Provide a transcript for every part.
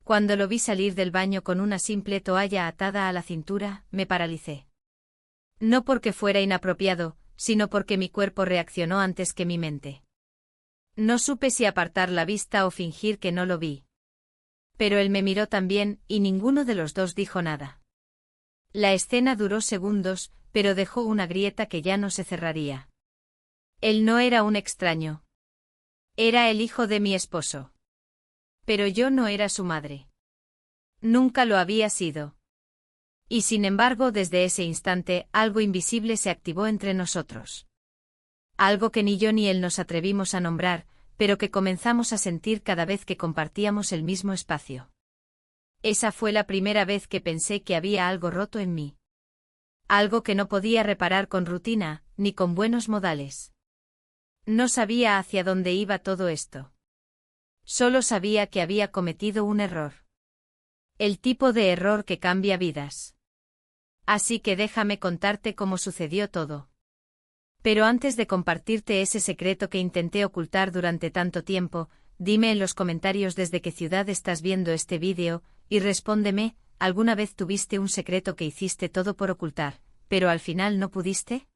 Cuando lo vi salir del baño con una simple toalla atada a la cintura, me paralicé. No porque fuera inapropiado, sino porque mi cuerpo reaccionó antes que mi mente. No supe si apartar la vista o fingir que no lo vi. Pero él me miró también, y ninguno de los dos dijo nada. La escena duró segundos, pero dejó una grieta que ya no se cerraría. Él no era un extraño. Era el hijo de mi esposo. Pero yo no era su madre. Nunca lo había sido. Y sin embargo, desde ese instante, algo invisible se activó entre nosotros. Algo que ni yo ni él nos atrevimos a nombrar, pero que comenzamos a sentir cada vez que compartíamos el mismo espacio. Esa fue la primera vez que pensé que había algo roto en mí. Algo que no podía reparar con rutina, ni con buenos modales. No sabía hacia dónde iba todo esto. Solo sabía que había cometido un error. El tipo de error que cambia vidas. Así que déjame contarte cómo sucedió todo. Pero antes de compartirte ese secreto que intenté ocultar durante tanto tiempo, dime en los comentarios desde qué ciudad estás viendo este vídeo, y respóndeme, ¿alguna vez tuviste un secreto que hiciste todo por ocultar, pero al final no pudiste?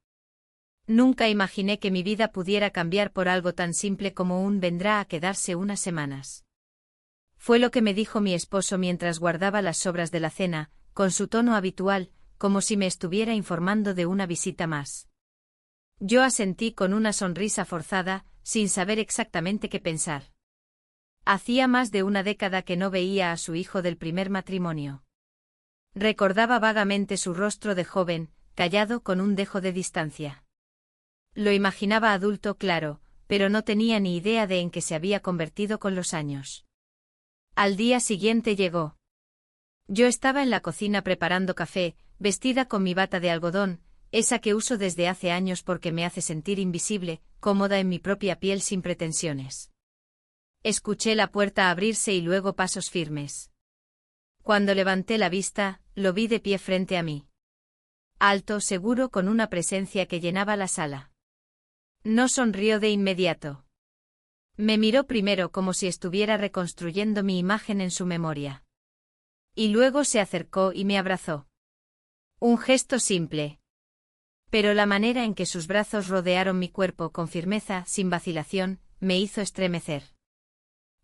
Nunca imaginé que mi vida pudiera cambiar por algo tan simple como un vendrá a quedarse unas semanas. Fue lo que me dijo mi esposo mientras guardaba las sobras de la cena, con su tono habitual, como si me estuviera informando de una visita más. Yo asentí con una sonrisa forzada, sin saber exactamente qué pensar. Hacía más de una década que no veía a su hijo del primer matrimonio. Recordaba vagamente su rostro de joven, callado con un dejo de distancia. Lo imaginaba adulto, claro, pero no tenía ni idea de en qué se había convertido con los años. Al día siguiente llegó. Yo estaba en la cocina preparando café, vestida con mi bata de algodón, esa que uso desde hace años porque me hace sentir invisible, cómoda en mi propia piel sin pretensiones. Escuché la puerta abrirse y luego pasos firmes. Cuando levanté la vista, lo vi de pie frente a mí. Alto, seguro, con una presencia que llenaba la sala. No sonrió de inmediato. Me miró primero como si estuviera reconstruyendo mi imagen en su memoria. Y luego se acercó y me abrazó. Un gesto simple. Pero la manera en que sus brazos rodearon mi cuerpo con firmeza, sin vacilación, me hizo estremecer.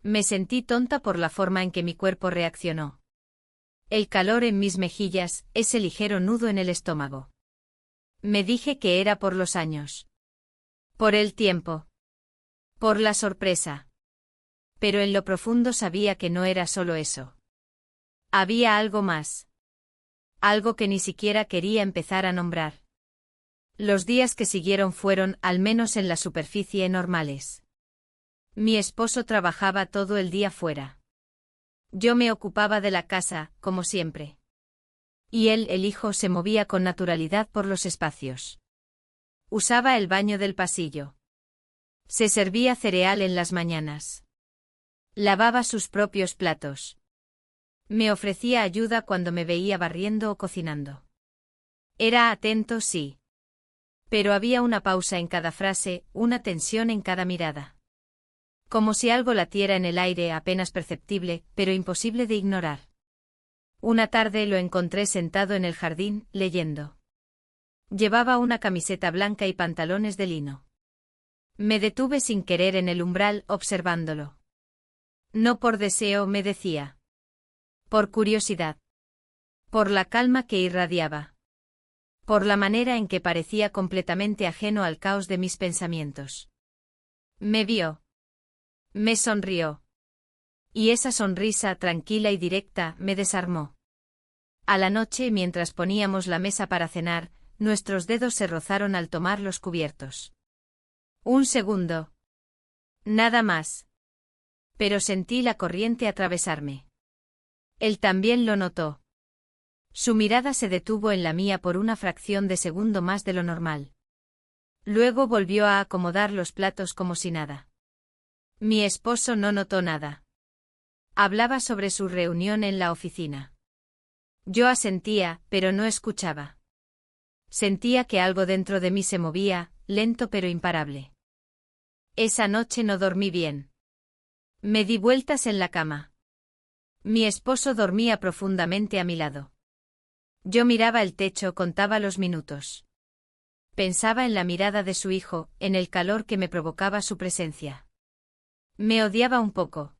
Me sentí tonta por la forma en que mi cuerpo reaccionó. El calor en mis mejillas, ese ligero nudo en el estómago. Me dije que era por los años. Por el tiempo. Por la sorpresa. Pero en lo profundo sabía que no era solo eso. Había algo más. Algo que ni siquiera quería empezar a nombrar. Los días que siguieron fueron, al menos en la superficie, normales. Mi esposo trabajaba todo el día fuera. Yo me ocupaba de la casa, como siempre. Y él, el hijo, se movía con naturalidad por los espacios. Usaba el baño del pasillo. Se servía cereal en las mañanas. Lavaba sus propios platos. Me ofrecía ayuda cuando me veía barriendo o cocinando. Era atento, sí. Pero había una pausa en cada frase, una tensión en cada mirada. Como si algo latiera en el aire, apenas perceptible, pero imposible de ignorar. Una tarde lo encontré sentado en el jardín, leyendo. Llevaba una camiseta blanca y pantalones de lino. Me detuve sin querer en el umbral, observándolo. No por deseo, me decía. Por curiosidad. Por la calma que irradiaba. Por la manera en que parecía completamente ajeno al caos de mis pensamientos. Me vio. Me sonrió. Y esa sonrisa tranquila y directa me desarmó. A la noche, mientras poníamos la mesa para cenar, nuestros dedos se rozaron al tomar los cubiertos. Un segundo. Nada más. Pero sentí la corriente atravesarme. Él también lo notó. Su mirada se detuvo en la mía por una fracción de segundo más de lo normal. Luego volvió a acomodar los platos como si nada. Mi esposo no notó nada. Hablaba sobre su reunión en la oficina. Yo asentía, pero no escuchaba. Sentía que algo dentro de mí se movía, lento pero imparable. Esa noche no dormí bien. Me di vueltas en la cama. Mi esposo dormía profundamente a mi lado. Yo miraba el techo, contaba los minutos. Pensaba en la mirada de su hijo, en el calor que me provocaba su presencia. Me odiaba un poco.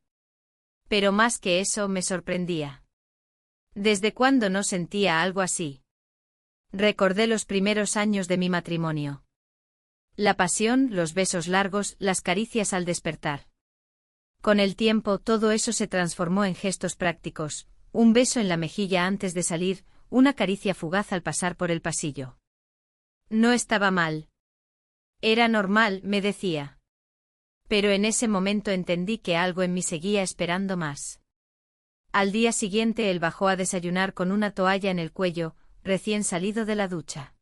Pero más que eso me sorprendía. ¿Desde cuándo no sentía algo así? Recordé los primeros años de mi matrimonio. La pasión, los besos largos, las caricias al despertar. Con el tiempo todo eso se transformó en gestos prácticos, un beso en la mejilla antes de salir, una caricia fugaz al pasar por el pasillo. No estaba mal. Era normal, me decía. Pero en ese momento entendí que algo en mí seguía esperando más. Al día siguiente él bajó a desayunar con una toalla en el cuello, recién salido de la ducha.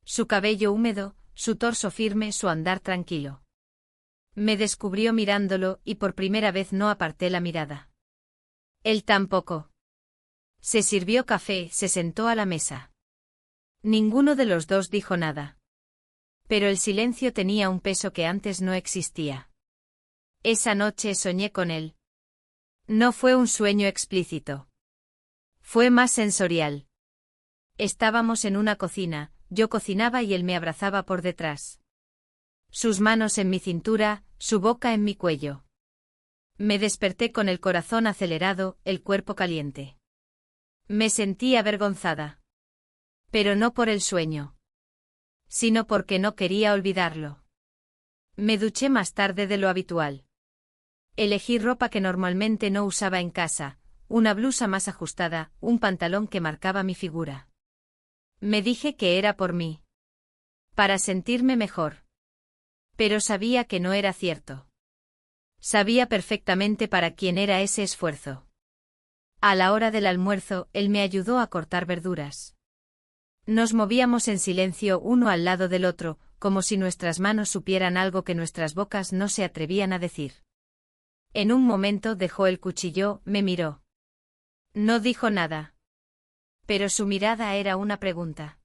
Su cabello húmedo, su torso firme, su andar tranquilo. Me descubrió mirándolo y por primera vez no aparté la mirada. Él tampoco. Se sirvió café, se sentó a la mesa. Ninguno de los dos dijo nada. Pero el silencio tenía un peso que antes no existía. Esa noche soñé con él. No fue un sueño explícito. Fue más sensorial. Estábamos en una cocina, yo cocinaba y él me abrazaba por detrás. Sus manos en mi cintura, su boca en mi cuello. Me desperté con el corazón acelerado, el cuerpo caliente. Me sentí avergonzada. Pero no por el sueño. Sino porque no quería olvidarlo. Me duché más tarde de lo habitual. Elegí ropa que normalmente no usaba en casa, una blusa más ajustada, un pantalón que marcaba mi figura. Me dije que era por mí. Para sentirme mejor. Pero sabía que no era cierto. Sabía perfectamente para quién era ese esfuerzo. A la hora del almuerzo, él me ayudó a cortar verduras. Nos movíamos en silencio uno al lado del otro, como si nuestras manos supieran algo que nuestras bocas no se atrevían a decir. En un momento dejó el cuchillo, me miró. No dijo nada. Pero su mirada era una pregunta.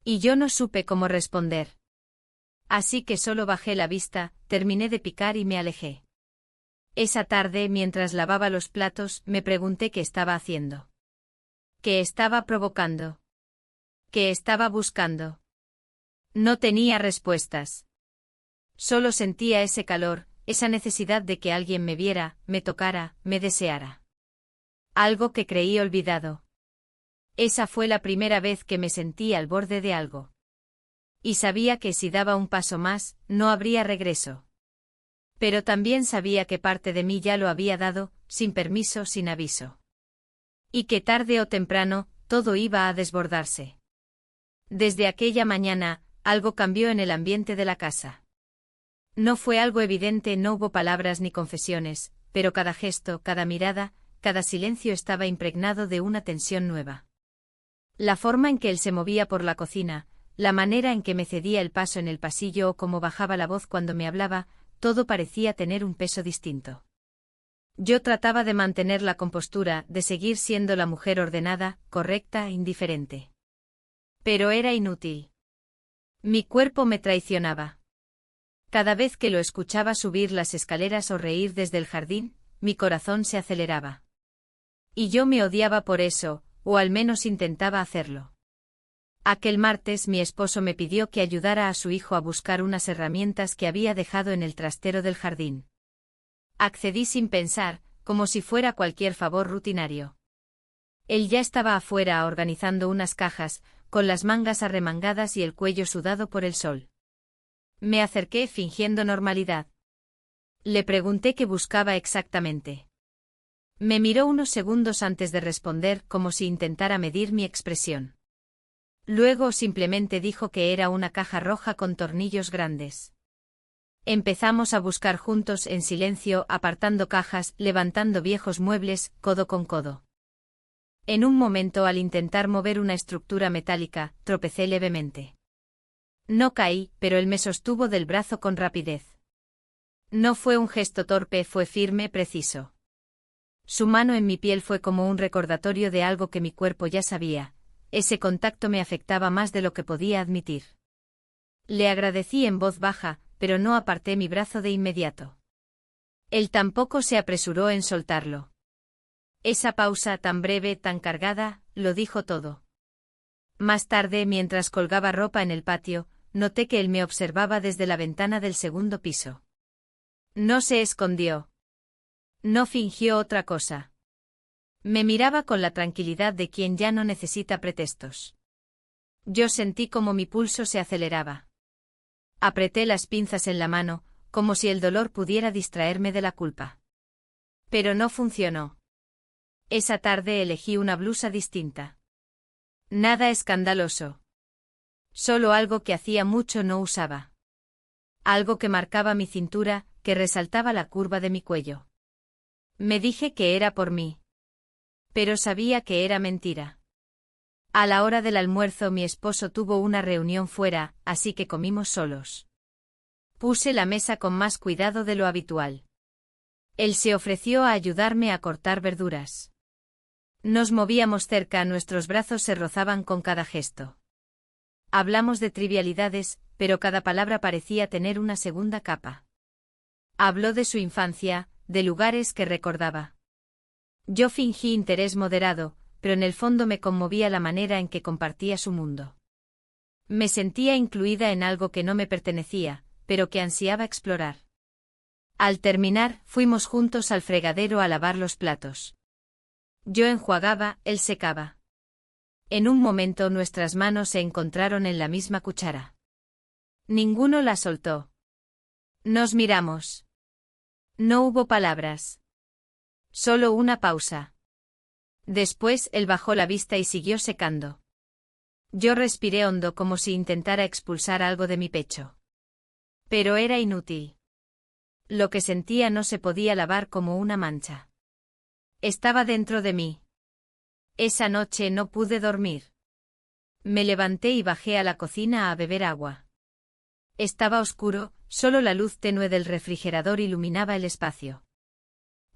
Y yo no supe cómo responder. Así que solo bajé la vista, terminé de picar y me alejé. Esa tarde, mientras lavaba los platos, me pregunté qué estaba haciendo. ¿Qué estaba provocando? ¿Qué estaba buscando? No tenía respuestas. Solo sentía ese calor, esa necesidad de que alguien me viera, me tocara, me deseara. Algo que creí olvidado. Esa fue la primera vez que me sentí al borde de algo. Y sabía que si daba un paso más, no habría regreso. Pero también sabía que parte de mí ya lo había dado, sin permiso, sin aviso. Y que tarde o temprano, todo iba a desbordarse. Desde aquella mañana, algo cambió en el ambiente de la casa. No fue algo evidente, no hubo palabras ni confesiones, pero cada gesto, cada mirada, cada silencio estaba impregnado de una tensión nueva. La forma en que él se movía por la cocina, la manera en que me cedía el paso en el pasillo o cómo bajaba la voz cuando me hablaba, todo parecía tener un peso distinto. Yo trataba de mantener la compostura, de seguir siendo la mujer ordenada, correcta e indiferente. Pero era inútil. Mi cuerpo me traicionaba. Cada vez que lo escuchaba subir las escaleras o reír desde el jardín, mi corazón se aceleraba. Y yo me odiaba por eso, o al menos intentaba hacerlo. Aquel martes mi esposo me pidió que ayudara a su hijo a buscar unas herramientas que había dejado en el trastero del jardín. Accedí sin pensar, como si fuera cualquier favor rutinario. Él ya estaba afuera organizando unas cajas, con las mangas arremangadas y el cuello sudado por el sol. Me acerqué fingiendo normalidad. Le pregunté qué buscaba exactamente. Me miró unos segundos antes de responder, como si intentara medir mi expresión. Luego simplemente dijo que era una caja roja con tornillos grandes. Empezamos a buscar juntos en silencio, apartando cajas, levantando viejos muebles, codo con codo. En un momento, al intentar mover una estructura metálica, tropecé levemente. No caí, pero él me sostuvo del brazo con rapidez. No fue un gesto torpe, fue firme, preciso. Su mano en mi piel fue como un recordatorio de algo que mi cuerpo ya sabía. Ese contacto me afectaba más de lo que podía admitir. Le agradecí en voz baja, pero no aparté mi brazo de inmediato. Él tampoco se apresuró en soltarlo. Esa pausa tan breve, tan cargada, lo dijo todo. Más tarde, mientras colgaba ropa en el patio, noté que él me observaba desde la ventana del segundo piso. No se escondió. No fingió otra cosa. Me miraba con la tranquilidad de quien ya no necesita pretextos. Yo sentí como mi pulso se aceleraba. Apreté las pinzas en la mano, como si el dolor pudiera distraerme de la culpa. Pero no funcionó. Esa tarde elegí una blusa distinta. Nada escandaloso. Solo algo que hacía mucho no usaba. Algo que marcaba mi cintura, que resaltaba la curva de mi cuello. Me dije que era por mí. Pero sabía que era mentira. A la hora del almuerzo mi esposo tuvo una reunión fuera, así que comimos solos. Puse la mesa con más cuidado de lo habitual. Él se ofreció a ayudarme a cortar verduras. Nos movíamos cerca, nuestros brazos se rozaban con cada gesto. Hablamos de trivialidades, pero cada palabra parecía tener una segunda capa. Habló de su infancia, de lugares que recordaba. Yo fingí interés moderado, pero en el fondo me conmovía la manera en que compartía su mundo. Me sentía incluida en algo que no me pertenecía, pero que ansiaba explorar. Al terminar, fuimos juntos al fregadero a lavar los platos. Yo enjuagaba, él secaba. En un momento nuestras manos se encontraron en la misma cuchara. Ninguno la soltó. Nos miramos. No hubo palabras. Solo una pausa. Después él bajó la vista y siguió secando. Yo respiré hondo como si intentara expulsar algo de mi pecho. Pero era inútil. Lo que sentía no se podía lavar como una mancha. Estaba dentro de mí. Esa noche no pude dormir. Me levanté y bajé a la cocina a beber agua. Estaba oscuro, solo la luz tenue del refrigerador iluminaba el espacio.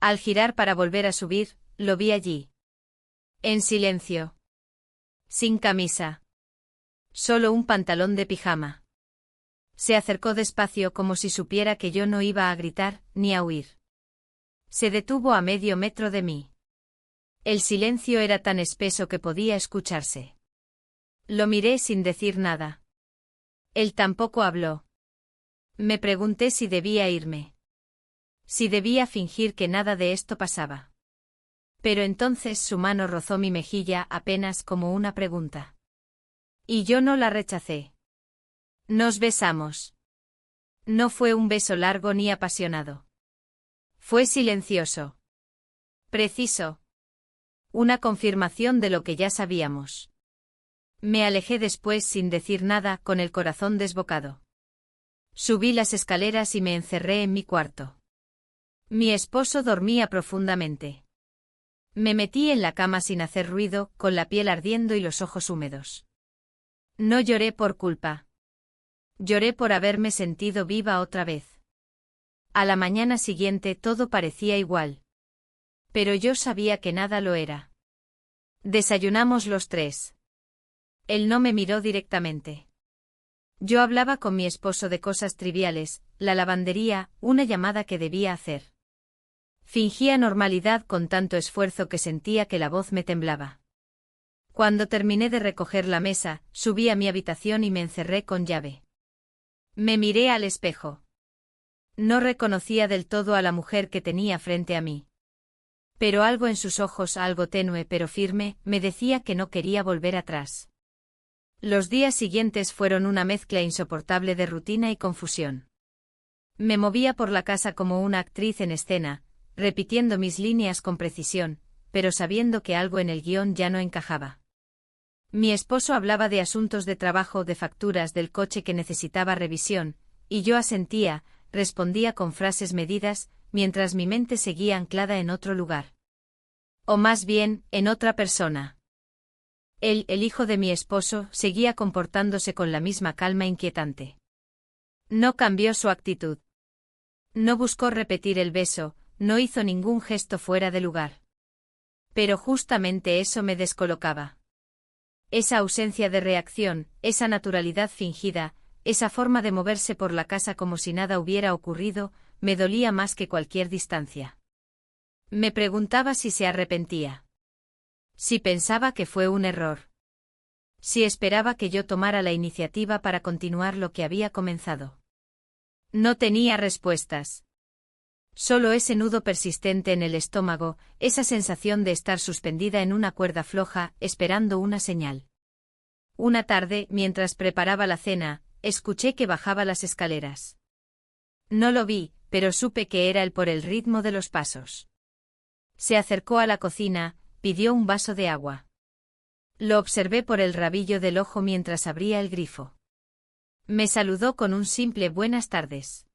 Al girar para volver a subir, lo vi allí. En silencio. Sin camisa. Solo un pantalón de pijama. Se acercó despacio como si supiera que yo no iba a gritar, ni a huir. Se detuvo a medio metro de mí. El silencio era tan espeso que podía escucharse. Lo miré sin decir nada. Él tampoco habló. Me pregunté si debía irme. Si debía fingir que nada de esto pasaba. Pero entonces su mano rozó mi mejilla apenas como una pregunta. Y yo no la rechacé. Nos besamos. No fue un beso largo ni apasionado. Fue silencioso. Preciso. Una confirmación de lo que ya sabíamos. Me alejé después sin decir nada, con el corazón desbocado. Subí las escaleras y me encerré en mi cuarto. Mi esposo dormía profundamente. Me metí en la cama sin hacer ruido, con la piel ardiendo y los ojos húmedos. No lloré por culpa. Lloré por haberme sentido viva otra vez. A la mañana siguiente todo parecía igual. Pero yo sabía que nada lo era. Desayunamos los tres. Él no me miró directamente. Yo hablaba con mi esposo de cosas triviales, la lavandería, una llamada que debía hacer. Fingía normalidad con tanto esfuerzo que sentía que la voz me temblaba. Cuando terminé de recoger la mesa, subí a mi habitación y me encerré con llave. Me miré al espejo. No reconocía del todo a la mujer que tenía frente a mí. Pero algo en sus ojos, algo tenue pero firme, me decía que no quería volver atrás. Los días siguientes fueron una mezcla insoportable de rutina y confusión. Me movía por la casa como una actriz en escena, repitiendo mis líneas con precisión, pero sabiendo que algo en el guión ya no encajaba. Mi esposo hablaba de asuntos de trabajo, de facturas del coche que necesitaba revisión, y yo asentía, respondía con frases medidas, mientras mi mente seguía anclada en otro lugar. O más bien, en otra persona. Él, el hijo de mi esposo, seguía comportándose con la misma calma inquietante. No cambió su actitud. No buscó repetir el beso, no hizo ningún gesto fuera de lugar. Pero justamente eso me descolocaba. Esa ausencia de reacción, esa naturalidad fingida, esa forma de moverse por la casa como si nada hubiera ocurrido, me dolía más que cualquier distancia. Me preguntaba si se arrepentía. Si pensaba que fue un error. Si esperaba que yo tomara la iniciativa para continuar lo que había comenzado. No tenía respuestas. Solo ese nudo persistente en el estómago, esa sensación de estar suspendida en una cuerda floja, esperando una señal. Una tarde, mientras preparaba la cena, escuché que bajaba las escaleras. No lo vi, pero supe que era él por el ritmo de los pasos. Se acercó a la cocina, pidió un vaso de agua. Lo observé por el rabillo del ojo mientras abría el grifo. Me saludó con un simple buenas tardes.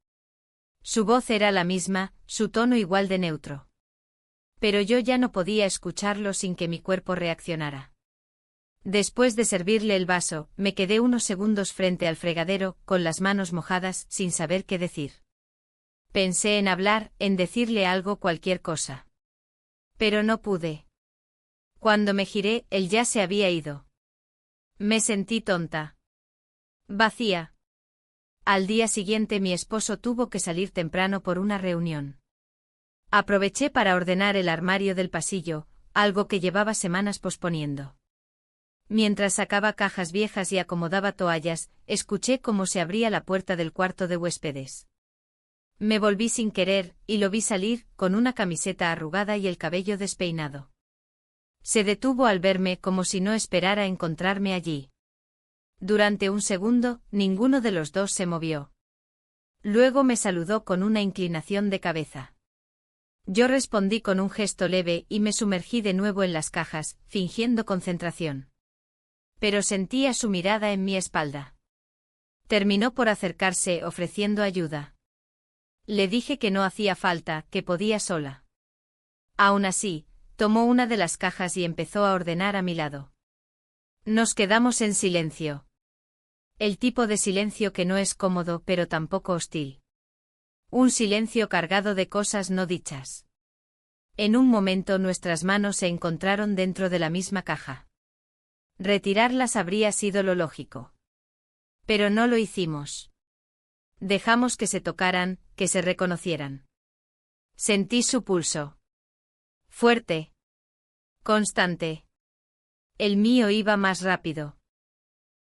Su voz era la misma, su tono igual de neutro. Pero yo ya no podía escucharlo sin que mi cuerpo reaccionara. Después de servirle el vaso, me quedé unos segundos frente al fregadero, con las manos mojadas, sin saber qué decir. Pensé en hablar, en decirle algo, cualquier cosa. Pero no pude. Cuando me giré, él ya se había ido. Me sentí tonta. Vacía. Al día siguiente mi esposo tuvo que salir temprano por una reunión. Aproveché para ordenar el armario del pasillo, algo que llevaba semanas posponiendo. Mientras sacaba cajas viejas y acomodaba toallas, escuché cómo se abría la puerta del cuarto de huéspedes. Me volví sin querer, y lo vi salir, con una camiseta arrugada y el cabello despeinado. Se detuvo al verme como si no esperara encontrarme allí. Durante un segundo, ninguno de los dos se movió. Luego me saludó con una inclinación de cabeza. Yo respondí con un gesto leve y me sumergí de nuevo en las cajas, fingiendo concentración. Pero sentía su mirada en mi espalda. Terminó por acercarse ofreciendo ayuda. Le dije que no hacía falta, que podía sola. Aún así, tomó una de las cajas y empezó a ordenar a mi lado. Nos quedamos en silencio. El tipo de silencio que no es cómodo pero tampoco hostil. Un silencio cargado de cosas no dichas. En un momento nuestras manos se encontraron dentro de la misma caja. Retirarlas habría sido lo lógico. Pero no lo hicimos. Dejamos que se tocaran, que se reconocieran. Sentí su pulso. Fuerte. Constante. El mío iba más rápido.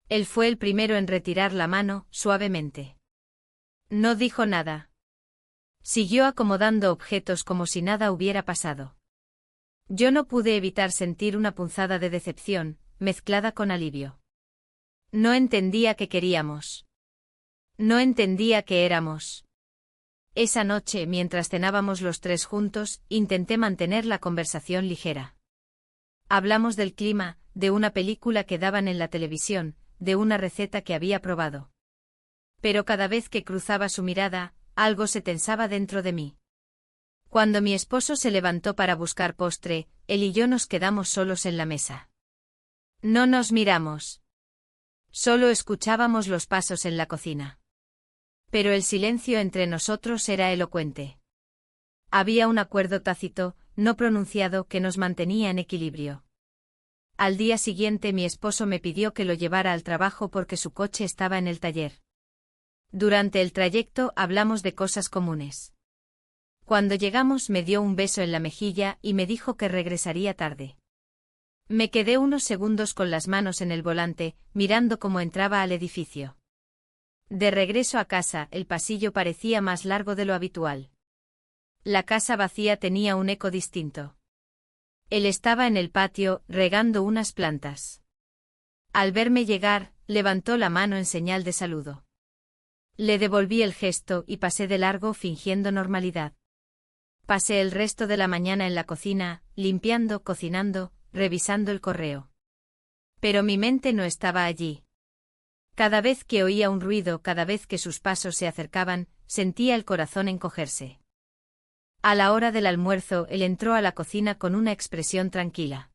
Él fue el primero en retirar la mano, suavemente. No dijo nada. Siguió acomodando objetos como si nada hubiera pasado. Yo no pude evitar sentir una punzada de decepción, mezclada con alivio. No entendía qué queríamos. No entendía qué éramos. Esa noche, mientras cenábamos los tres juntos, intenté mantener la conversación ligera. Hablamos del clima, de una película que daban en la televisión, de una receta que había probado. Pero cada vez que cruzaba su mirada, algo se tensaba dentro de mí. Cuando mi esposo se levantó para buscar postre, él y yo nos quedamos solos en la mesa. No nos miramos. Solo escuchábamos los pasos en la cocina. Pero el silencio entre nosotros era elocuente. Había un acuerdo tácito, no pronunciado, que nos mantenía en equilibrio. Al día siguiente mi esposo me pidió que lo llevara al trabajo porque su coche estaba en el taller. Durante el trayecto hablamos de cosas comunes. Cuando llegamos me dio un beso en la mejilla y me dijo que regresaría tarde. Me quedé unos segundos con las manos en el volante, mirando cómo entraba al edificio. De regreso a casa, el pasillo parecía más largo de lo habitual. La casa vacía tenía un eco distinto. Él estaba en el patio, regando unas plantas. Al verme llegar, levantó la mano en señal de saludo. Le devolví el gesto y pasé de largo fingiendo normalidad. Pasé el resto de la mañana en la cocina, limpiando, cocinando, revisando el correo. Pero mi mente no estaba allí. Cada vez que oía un ruido, cada vez que sus pasos se acercaban, sentía el corazón encogerse. A la hora del almuerzo, él entró a la cocina con una expresión tranquila.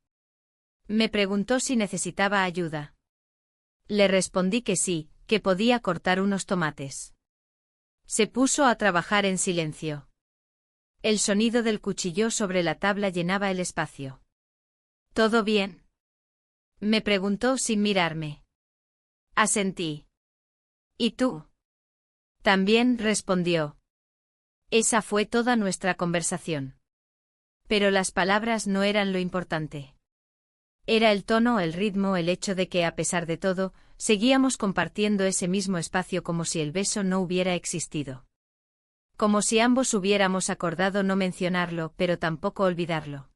Me preguntó si necesitaba ayuda. Le respondí que sí, que podía cortar unos tomates. Se puso a trabajar en silencio. El sonido del cuchillo sobre la tabla llenaba el espacio. ¿Todo bien?, me preguntó sin mirarme. Asentí. ¿Y tú? También, respondió. Esa fue toda nuestra conversación. Pero las palabras no eran lo importante. Era el tono, el ritmo, el hecho de que, a pesar de todo, seguíamos compartiendo ese mismo espacio como si el beso no hubiera existido. Como si ambos hubiéramos acordado no mencionarlo, pero tampoco olvidarlo.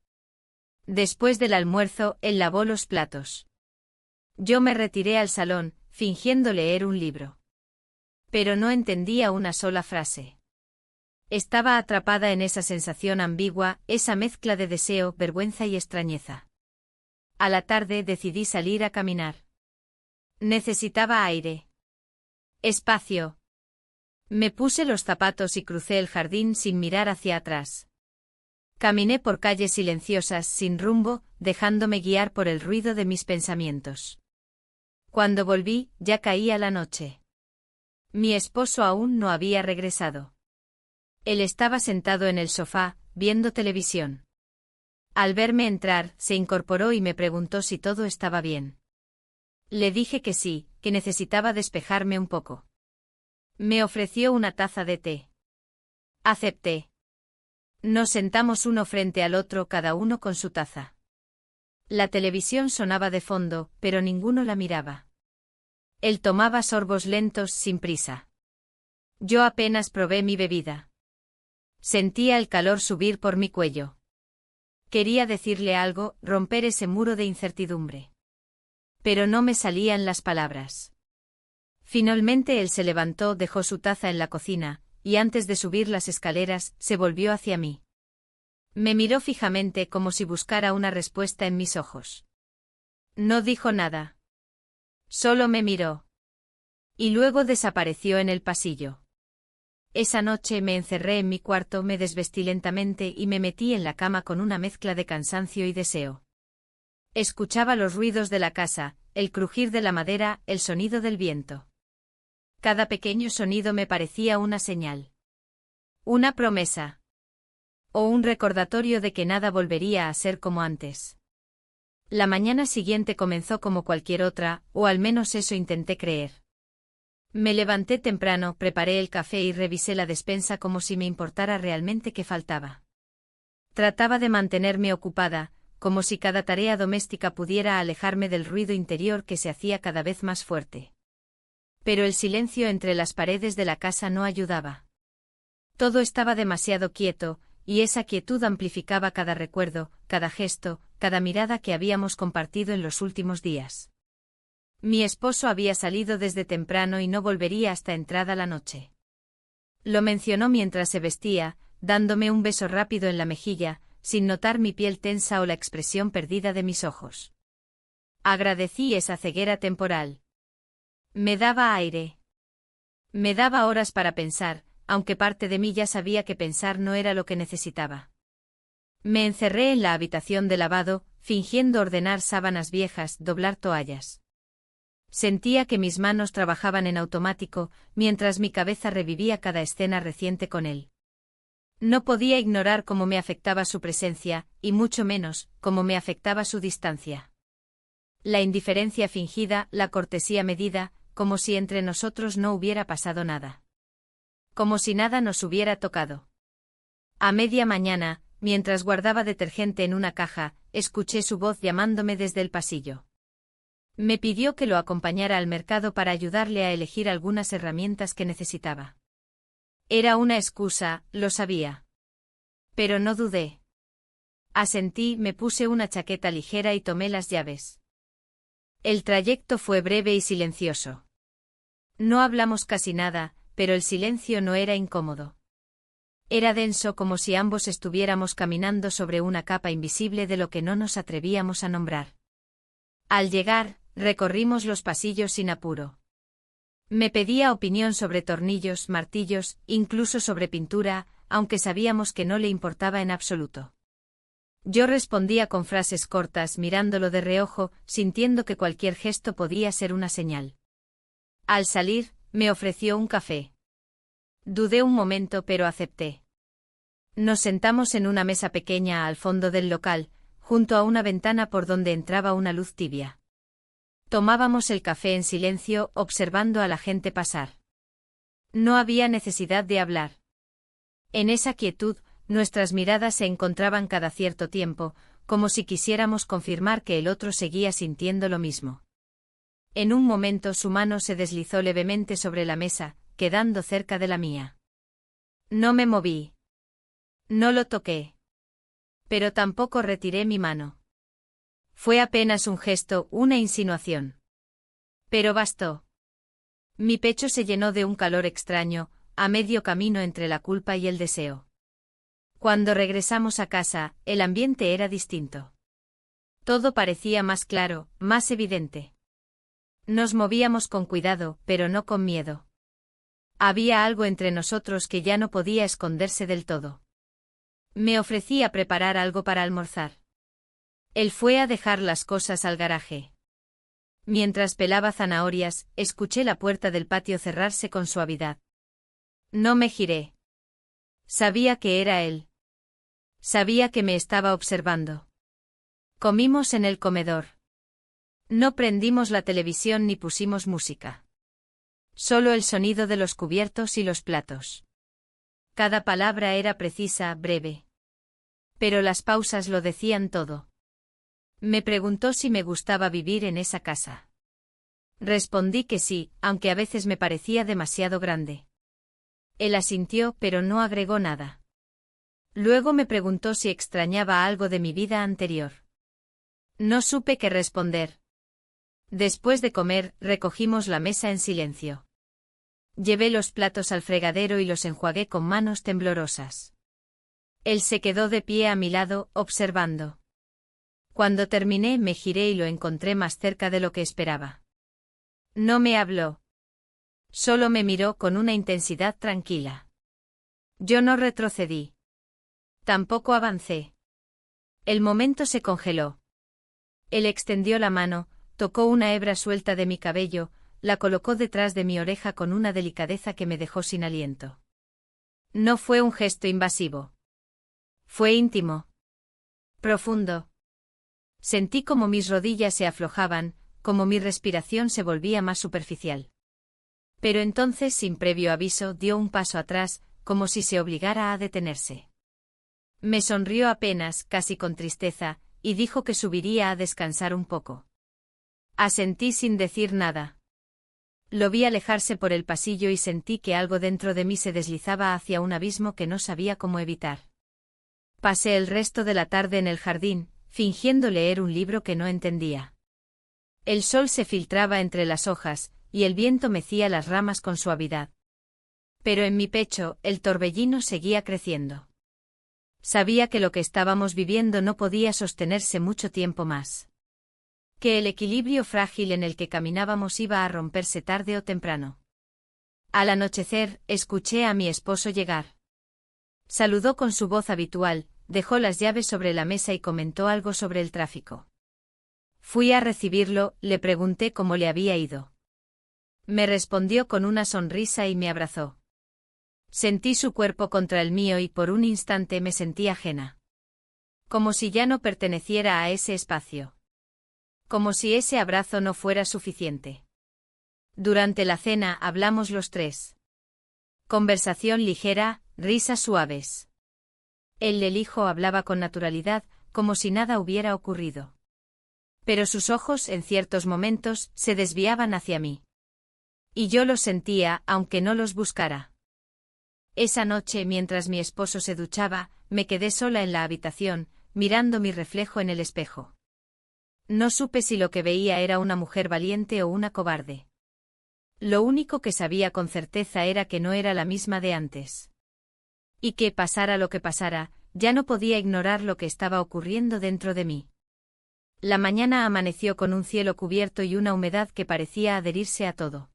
Después del almuerzo, él lavó los platos. Yo me retiré al salón, fingiendo leer un libro. Pero no entendía una sola frase. Estaba atrapada en esa sensación ambigua, esa mezcla de deseo, vergüenza y extrañeza. A la tarde decidí salir a caminar. Necesitaba aire. Espacio. Me puse los zapatos y crucé el jardín sin mirar hacia atrás. Caminé por calles silenciosas, sin rumbo, dejándome guiar por el ruido de mis pensamientos. Cuando volví, ya caía la noche. Mi esposo aún no había regresado. Él estaba sentado en el sofá, viendo televisión. Al verme entrar, se incorporó y me preguntó si todo estaba bien. Le dije que sí, que necesitaba despejarme un poco. Me ofreció una taza de té. Acepté. Nos sentamos uno frente al otro, cada uno con su taza. La televisión sonaba de fondo, pero ninguno la miraba. Él tomaba sorbos lentos, sin prisa. Yo apenas probé mi bebida. Sentía el calor subir por mi cuello. Quería decirle algo, romper ese muro de incertidumbre. Pero no me salían las palabras. Finalmente él se levantó, dejó su taza en la cocina, y antes de subir las escaleras, se volvió hacia mí. Me miró fijamente como si buscara una respuesta en mis ojos. No dijo nada. Solo me miró. Y luego desapareció en el pasillo. Esa noche me encerré en mi cuarto, me desvestí lentamente y me metí en la cama con una mezcla de cansancio y deseo. Escuchaba los ruidos de la casa, el crujir de la madera, el sonido del viento. Cada pequeño sonido me parecía una señal. Una promesa. O un recordatorio de que nada volvería a ser como antes. La mañana siguiente comenzó como cualquier otra, o al menos eso intenté creer. Me levanté temprano, preparé el café y revisé la despensa como si me importara realmente qué faltaba. Trataba de mantenerme ocupada, como si cada tarea doméstica pudiera alejarme del ruido interior que se hacía cada vez más fuerte. Pero el silencio entre las paredes de la casa no ayudaba. Todo estaba demasiado quieto, y esa quietud amplificaba cada recuerdo, cada gesto, cada mirada que habíamos compartido en los últimos días. Mi esposo había salido desde temprano y no volvería hasta entrada la noche. Lo mencionó mientras se vestía, dándome un beso rápido en la mejilla, sin notar mi piel tensa o la expresión perdida de mis ojos. Agradecí esa ceguera temporal. Me daba aire. Me daba horas para pensar, aunque parte de mí ya sabía que pensar no era lo que necesitaba. Me encerré en la habitación de lavado, fingiendo ordenar sábanas viejas, doblar toallas. Sentía que mis manos trabajaban en automático, mientras mi cabeza revivía cada escena reciente con él. No podía ignorar cómo me afectaba su presencia, y mucho menos, cómo me afectaba su distancia. La indiferencia fingida, la cortesía medida, como si entre nosotros no hubiera pasado nada. Como si nada nos hubiera tocado. A media mañana, mientras guardaba detergente en una caja, escuché su voz llamándome desde el pasillo. Me pidió que lo acompañara al mercado para ayudarle a elegir algunas herramientas que necesitaba. Era una excusa, lo sabía. Pero no dudé. Asentí, me puse una chaqueta ligera y tomé las llaves. El trayecto fue breve y silencioso. No hablamos casi nada, pero el silencio no era incómodo. Era denso, como si ambos estuviéramos caminando sobre una capa invisible de lo que no nos atrevíamos a nombrar. Al llegar, recorrimos los pasillos sin apuro. Me pedía opinión sobre tornillos, martillos, incluso sobre pintura, aunque sabíamos que no le importaba en absoluto. Yo respondía con frases cortas, mirándolo de reojo, sintiendo que cualquier gesto podía ser una señal. Al salir, me ofreció un café. Dudé un momento, pero acepté. Nos sentamos en una mesa pequeña al fondo del local, junto a una ventana por donde entraba una luz tibia. Tomábamos el café en silencio, observando a la gente pasar. No había necesidad de hablar. En esa quietud, nuestras miradas se encontraban cada cierto tiempo, como si quisiéramos confirmar que el otro seguía sintiendo lo mismo. En un momento su mano se deslizó levemente sobre la mesa, quedando cerca de la mía. No me moví. No lo toqué. Pero tampoco retiré mi mano. Fue apenas un gesto, una insinuación. Pero bastó. Mi pecho se llenó de un calor extraño, a medio camino entre la culpa y el deseo. Cuando regresamos a casa, el ambiente era distinto. Todo parecía más claro, más evidente. Nos movíamos con cuidado, pero no con miedo. Había algo entre nosotros que ya no podía esconderse del todo. Me ofrecí a preparar algo para almorzar. Él fue a dejar las cosas al garaje. Mientras pelaba zanahorias, escuché la puerta del patio cerrarse con suavidad. No me giré. Sabía que era él. Sabía que me estaba observando. Comimos en el comedor. No prendimos la televisión ni pusimos música. Solo el sonido de los cubiertos y los platos. Cada palabra era precisa, breve. Pero las pausas lo decían todo. Me preguntó si me gustaba vivir en esa casa. Respondí que sí, aunque a veces me parecía demasiado grande. Él asintió, pero no agregó nada. Luego me preguntó si extrañaba algo de mi vida anterior. No supe qué responder. Después de comer, recogimos la mesa en silencio. Llevé los platos al fregadero y los enjuagué con manos temblorosas. Él se quedó de pie a mi lado, observando. Cuando terminé me giré y lo encontré más cerca de lo que esperaba. No me habló. Solo me miró con una intensidad tranquila. Yo no retrocedí. Tampoco avancé. El momento se congeló. Él extendió la mano, tocó una hebra suelta de mi cabello, la colocó detrás de mi oreja con una delicadeza que me dejó sin aliento. No fue un gesto invasivo. Fue íntimo. Profundo. Sentí como mis rodillas se aflojaban, como mi respiración se volvía más superficial. Pero entonces, sin previo aviso, dio un paso atrás, como si se obligara a detenerse. Me sonrió apenas, casi con tristeza, y dijo que subiría a descansar un poco. Asentí sin decir nada. Lo vi alejarse por el pasillo y sentí que algo dentro de mí se deslizaba hacia un abismo que no sabía cómo evitar. Pasé el resto de la tarde en el jardín, fingiendo leer un libro que no entendía. El sol se filtraba entre las hojas, y el viento mecía las ramas con suavidad. Pero en mi pecho, el torbellino seguía creciendo. Sabía que lo que estábamos viviendo no podía sostenerse mucho tiempo más. Que el equilibrio frágil en el que caminábamos iba a romperse tarde o temprano. Al anochecer, escuché a mi esposo llegar. Saludó con su voz habitual, dejó las llaves sobre la mesa y comentó algo sobre el tráfico. Fui a recibirlo, le pregunté cómo le había ido. Me respondió con una sonrisa y me abrazó. Sentí su cuerpo contra el mío y por un instante me sentí ajena. Como si ya no perteneciera a ese espacio. Como si ese abrazo no fuera suficiente. Durante la cena hablamos los tres. Conversación ligera, risas suaves. El hijo hablaba con naturalidad, como si nada hubiera ocurrido. Pero sus ojos, en ciertos momentos, se desviaban hacia mí. Y yo los sentía, aunque no los buscara. Esa noche, mientras mi esposo se duchaba, me quedé sola en la habitación, mirando mi reflejo en el espejo. No supe si lo que veía era una mujer valiente o una cobarde. Lo único que sabía con certeza era que no era la misma de antes. Y que, pasara lo que pasara, ya no podía ignorar lo que estaba ocurriendo dentro de mí. La mañana amaneció con un cielo cubierto y una humedad que parecía adherirse a todo.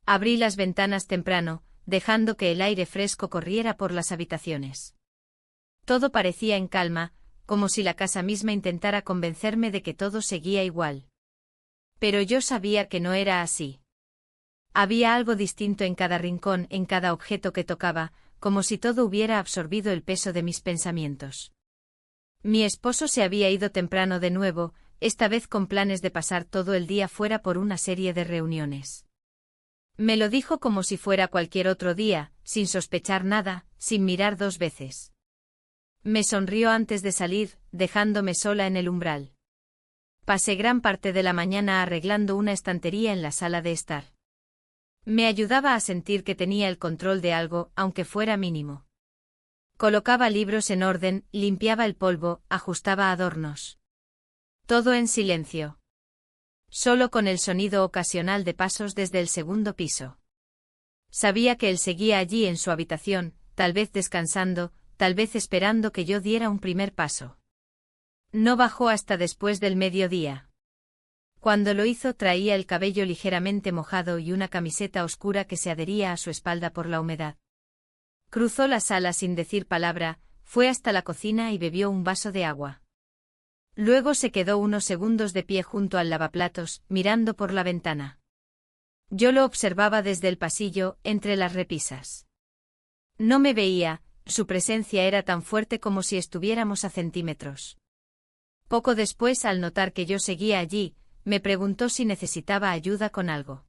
Abrí las ventanas temprano, dejando que el aire fresco corriera por las habitaciones. Todo parecía en calma, como si la casa misma intentara convencerme de que todo seguía igual. Pero yo sabía que no era así. Había algo distinto en cada rincón, en cada objeto que tocaba, como si todo hubiera absorbido el peso de mis pensamientos. Mi esposo se había ido temprano de nuevo, esta vez con planes de pasar todo el día fuera por una serie de reuniones. Me lo dijo como si fuera cualquier otro día, sin sospechar nada, sin mirar dos veces. Me sonrió antes de salir, dejándome sola en el umbral. Pasé gran parte de la mañana arreglando una estantería en la sala de estar. Me ayudaba a sentir que tenía el control de algo, aunque fuera mínimo. Colocaba libros en orden, limpiaba el polvo, ajustaba adornos. Todo en silencio. Solo con el sonido ocasional de pasos desde el segundo piso. Sabía que él seguía allí en su habitación, tal vez descansando, tal vez esperando que yo diera un primer paso. No bajó hasta después del mediodía. Cuando lo hizo traía el cabello ligeramente mojado y una camiseta oscura que se adhería a su espalda por la humedad. Cruzó la sala sin decir palabra, fue hasta la cocina y bebió un vaso de agua. Luego se quedó unos segundos de pie junto al lavaplatos, mirando por la ventana. Yo lo observaba desde el pasillo, entre las repisas. No me veía, su presencia era tan fuerte como si estuviéramos a centímetros. Poco después, al notar que yo seguía allí, me preguntó si necesitaba ayuda con algo.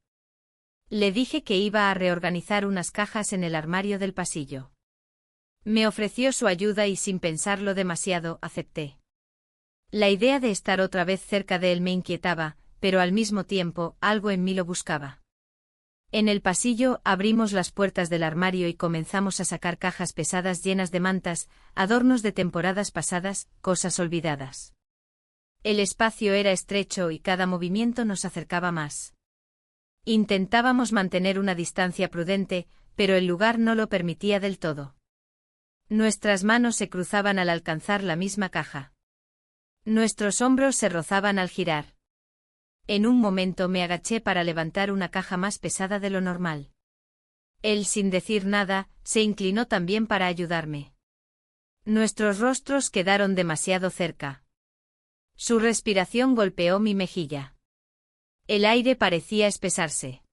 Le dije que iba a reorganizar unas cajas en el armario del pasillo. Me ofreció su ayuda y sin pensarlo demasiado, acepté. La idea de estar otra vez cerca de él me inquietaba, pero al mismo tiempo, algo en mí lo buscaba. En el pasillo abrimos las puertas del armario y comenzamos a sacar cajas pesadas llenas de mantas, adornos de temporadas pasadas, cosas olvidadas. El espacio era estrecho y cada movimiento nos acercaba más. Intentábamos mantener una distancia prudente, pero el lugar no lo permitía del todo. Nuestras manos se cruzaban al alcanzar la misma caja. Nuestros hombros se rozaban al girar. En un momento me agaché para levantar una caja más pesada de lo normal. Él, sin decir nada, se inclinó también para ayudarme. Nuestros rostros quedaron demasiado cerca. Su respiración golpeó mi mejilla. El aire parecía espesarse.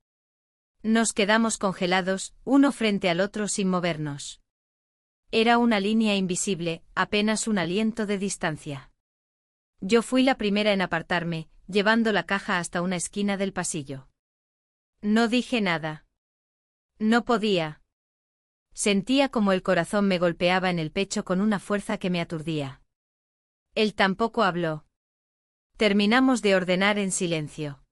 Nos quedamos congelados, uno frente al otro sin movernos. Era una línea invisible, apenas un aliento de distancia. Yo fui la primera en apartarme, llevando la caja hasta una esquina del pasillo. No dije nada. No podía. Sentía como el corazón me golpeaba en el pecho con una fuerza que me aturdía. Él tampoco habló. Terminamos de ordenar en silencio.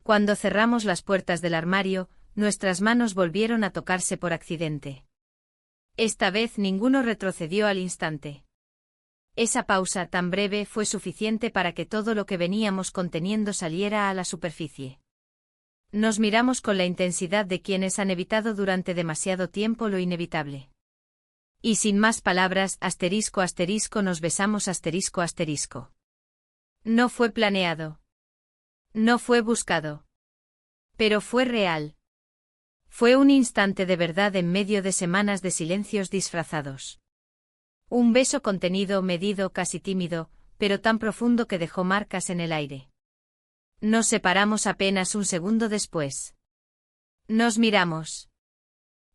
Cuando cerramos las puertas del armario, nuestras manos volvieron a tocarse por accidente. Esta vez ninguno retrocedió al instante. Esa pausa tan breve fue suficiente para que todo lo que veníamos conteniendo saliera a la superficie. Nos miramos con la intensidad de quienes han evitado durante demasiado tiempo lo inevitable. Y sin más palabras, asterisco asterisco, nos besamos asterisco asterisco. No fue planeado. No fue buscado. Pero fue real. Fue un instante de verdad en medio de semanas de silencios disfrazados. Un beso contenido, medido, casi tímido, pero tan profundo que dejó marcas en el aire. Nos separamos apenas un segundo después. Nos miramos.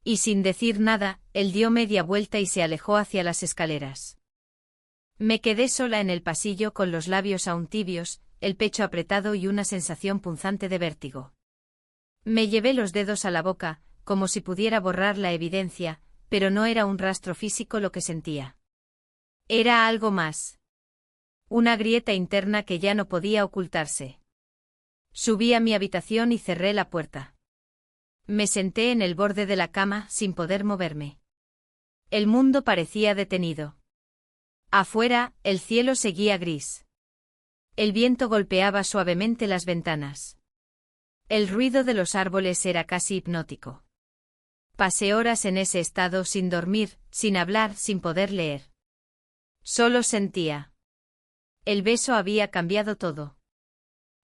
Y sin decir nada, él dio media vuelta y se alejó hacia las escaleras. Me quedé sola en el pasillo con los labios aún tibios, el pecho apretado y una sensación punzante de vértigo. Me llevé los dedos a la boca, como si pudiera borrar la evidencia, pero no era un rastro físico lo que sentía. Era algo más. Una grieta interna que ya no podía ocultarse. Subí a mi habitación y cerré la puerta. Me senté en el borde de la cama sin poder moverme. El mundo parecía detenido. Afuera, el cielo seguía gris. El viento golpeaba suavemente las ventanas. El ruido de los árboles era casi hipnótico. Pasé horas en ese estado sin dormir, sin hablar, sin poder leer. Solo sentía. El beso había cambiado todo.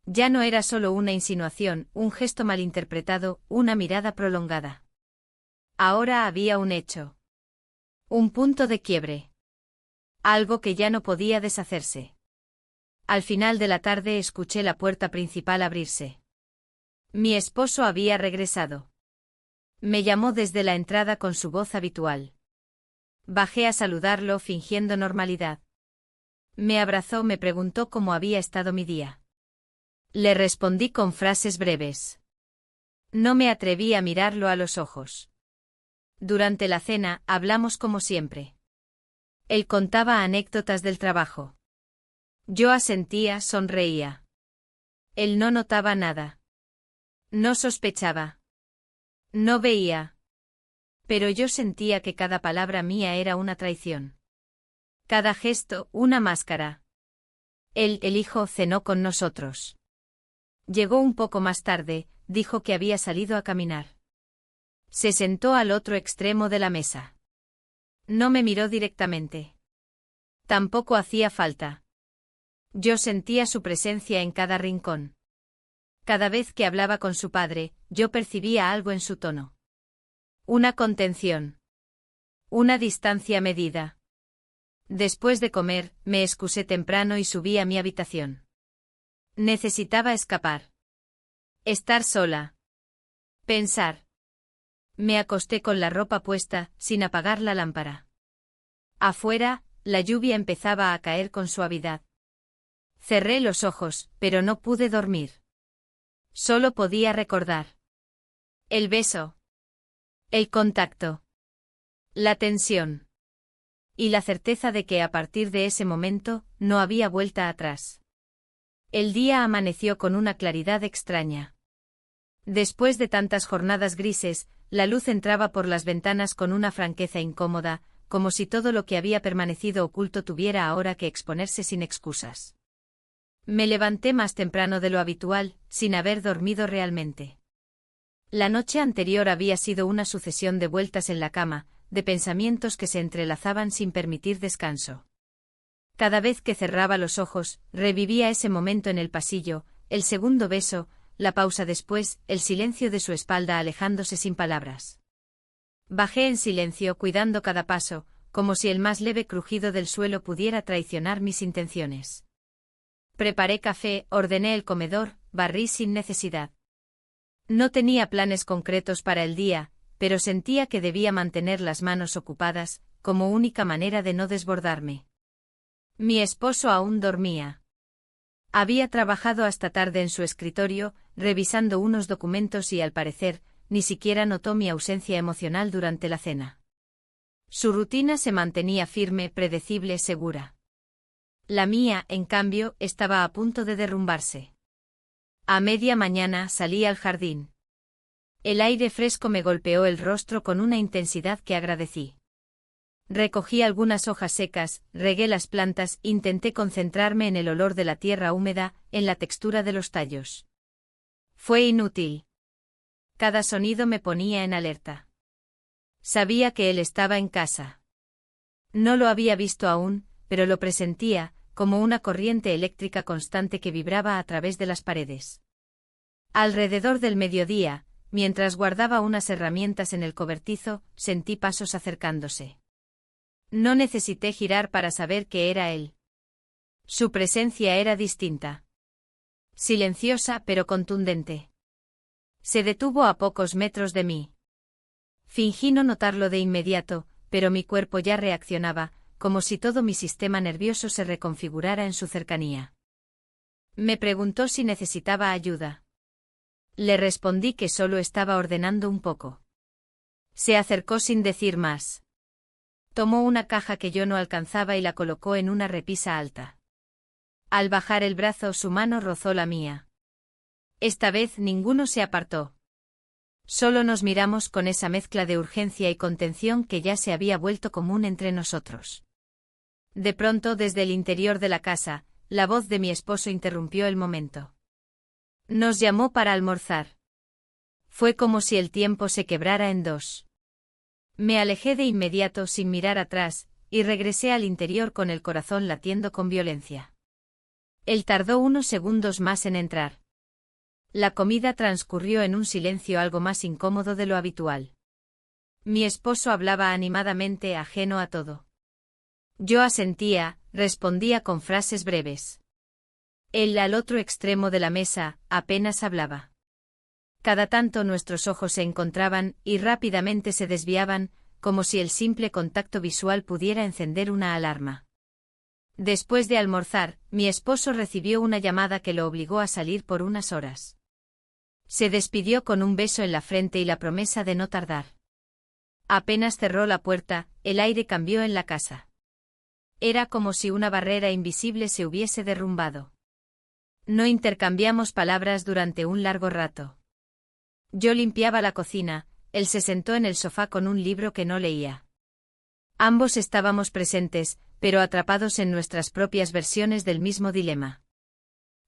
Ya no era solo una insinuación, un gesto malinterpretado, una mirada prolongada. Ahora había un hecho. Un punto de quiebre. Algo que ya no podía deshacerse. Al final de la tarde escuché la puerta principal abrirse. Mi esposo había regresado. Me llamó desde la entrada con su voz habitual. Bajé a saludarlo fingiendo normalidad. Me abrazó, me preguntó cómo había estado mi día. Le respondí con frases breves. No me atreví a mirarlo a los ojos. Durante la cena, hablamos como siempre. Él contaba anécdotas del trabajo. Yo asentía, sonreía. Él no notaba nada. No sospechaba. No veía. Pero yo sentía que cada palabra mía era una traición. Cada gesto, una máscara. Él, el hijo, cenó con nosotros. Llegó un poco más tarde, dijo que había salido a caminar. Se sentó al otro extremo de la mesa. No me miró directamente. Tampoco hacía falta. Yo sentía su presencia en cada rincón. Cada vez que hablaba con su padre, yo percibía algo en su tono. Una contención. Una distancia medida. Después de comer, me excusé temprano y subí a mi habitación. Necesitaba escapar. Estar sola. Pensar. Me acosté con la ropa puesta, sin apagar la lámpara. Afuera, la lluvia empezaba a caer con suavidad. Cerré los ojos, pero no pude dormir. Solo podía recordar. El beso. El contacto. La tensión. Y la certeza de que a partir de ese momento, no había vuelta atrás. El día amaneció con una claridad extraña. Después de tantas jornadas grises, la luz entraba por las ventanas con una franqueza incómoda, como si todo lo que había permanecido oculto tuviera ahora que exponerse sin excusas. Me levanté más temprano de lo habitual, sin haber dormido realmente. La noche anterior había sido una sucesión de vueltas en la cama, de pensamientos que se entrelazaban sin permitir descanso. Cada vez que cerraba los ojos, revivía ese momento en el pasillo, el segundo beso, la pausa después, el silencio de su espalda alejándose sin palabras. Bajé en silencio, cuidando cada paso, como si el más leve crujido del suelo pudiera traicionar mis intenciones. Preparé café, ordené el comedor, barrí sin necesidad. No tenía planes concretos para el día, pero sentía que debía mantener las manos ocupadas, como única manera de no desbordarme. Mi esposo aún dormía. Había trabajado hasta tarde en su escritorio, revisando unos documentos y al parecer, ni siquiera notó mi ausencia emocional durante la cena. Su rutina se mantenía firme, predecible, segura. La mía, en cambio, estaba a punto de derrumbarse. A media mañana salí al jardín. El aire fresco me golpeó el rostro con una intensidad que agradecí. Recogí algunas hojas secas, regué las plantas, intenté concentrarme en el olor de la tierra húmeda, en la textura de los tallos. Fue inútil. Cada sonido me ponía en alerta. Sabía que él estaba en casa. No lo había visto aún, pero lo presentía, como una corriente eléctrica constante que vibraba a través de las paredes. Alrededor del mediodía, mientras guardaba unas herramientas en el cobertizo, sentí pasos acercándose. No necesité girar para saber que era él. Su presencia era distinta. Silenciosa pero contundente. Se detuvo a pocos metros de mí. Fingí no notarlo de inmediato, pero mi cuerpo ya reaccionaba, como si todo mi sistema nervioso se reconfigurara en su cercanía. Me preguntó si necesitaba ayuda. Le respondí que solo estaba ordenando un poco. Se acercó sin decir más. Tomó una caja que yo no alcanzaba y la colocó en una repisa alta. Al bajar el brazo, su mano rozó la mía. Esta vez ninguno se apartó. Solo nos miramos con esa mezcla de urgencia y contención que ya se había vuelto común entre nosotros. De pronto, desde el interior de la casa, la voz de mi esposo interrumpió el momento. Nos llamó para almorzar. Fue como si el tiempo se quebrara en dos. Me alejé de inmediato sin mirar atrás, y regresé al interior con el corazón latiendo con violencia. Él tardó unos segundos más en entrar. La comida transcurrió en un silencio algo más incómodo de lo habitual. Mi esposo hablaba animadamente, ajeno a todo. Yo asentía, respondía con frases breves. Él, al otro extremo de la mesa, apenas hablaba. Cada tanto nuestros ojos se encontraban y rápidamente se desviaban, como si el simple contacto visual pudiera encender una alarma. Después de almorzar, mi esposo recibió una llamada que lo obligó a salir por unas horas. Se despidió con un beso en la frente y la promesa de no tardar. Apenas cerró la puerta, el aire cambió en la casa. Era como si una barrera invisible se hubiese derrumbado. No intercambiamos palabras durante un largo rato. Yo limpiaba la cocina, él se sentó en el sofá con un libro que no leía. Ambos estábamos presentes, pero atrapados en nuestras propias versiones del mismo dilema.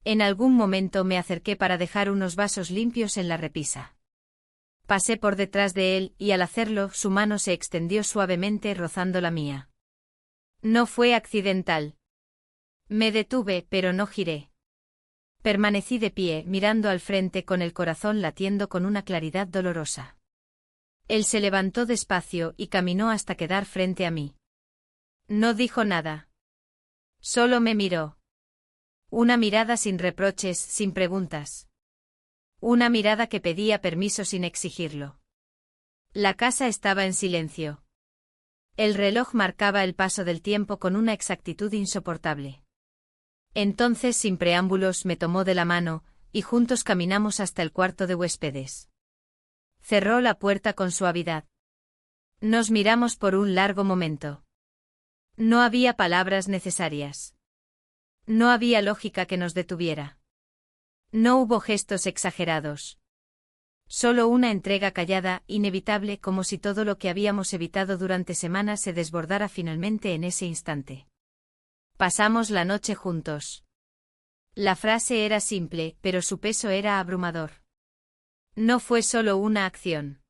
En algún momento me acerqué para dejar unos vasos limpios en la repisa. Pasé por detrás de él y al hacerlo su mano se extendió suavemente rozando la mía. No fue accidental. Me detuve, pero no giré. Permanecí de pie, mirando al frente con el corazón latiendo con una claridad dolorosa. Él se levantó despacio y caminó hasta quedar frente a mí. No dijo nada. Solo me miró. Una mirada sin reproches, sin preguntas. Una mirada que pedía permiso sin exigirlo. La casa estaba en silencio. El reloj marcaba el paso del tiempo con una exactitud insoportable. Entonces, sin preámbulos, me tomó de la mano, y juntos caminamos hasta el cuarto de huéspedes. Cerró la puerta con suavidad. Nos miramos por un largo momento. No había palabras necesarias. No había lógica que nos detuviera. No hubo gestos exagerados. Solo una entrega callada, inevitable, como si todo lo que habíamos evitado durante semanas se desbordara finalmente en ese instante. Pasamos la noche juntos. La frase era simple, pero su peso era abrumador. No fue solo una acción.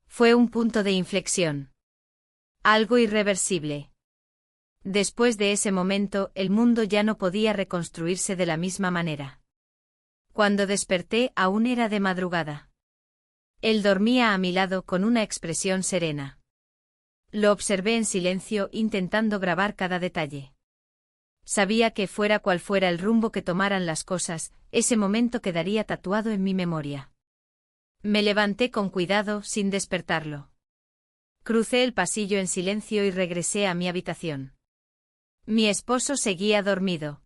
Fue un punto de inflexión. Algo irreversible. Después de ese momento, el mundo ya no podía reconstruirse de la misma manera. Cuando desperté, aún era de madrugada. Él dormía a mi lado con una expresión serena. Lo observé en silencio, intentando grabar cada detalle. Sabía que fuera cual fuera el rumbo que tomaran las cosas, ese momento quedaría tatuado en mi memoria. Me levanté con cuidado, sin despertarlo. Crucé el pasillo en silencio y regresé a mi habitación. Mi esposo seguía dormido.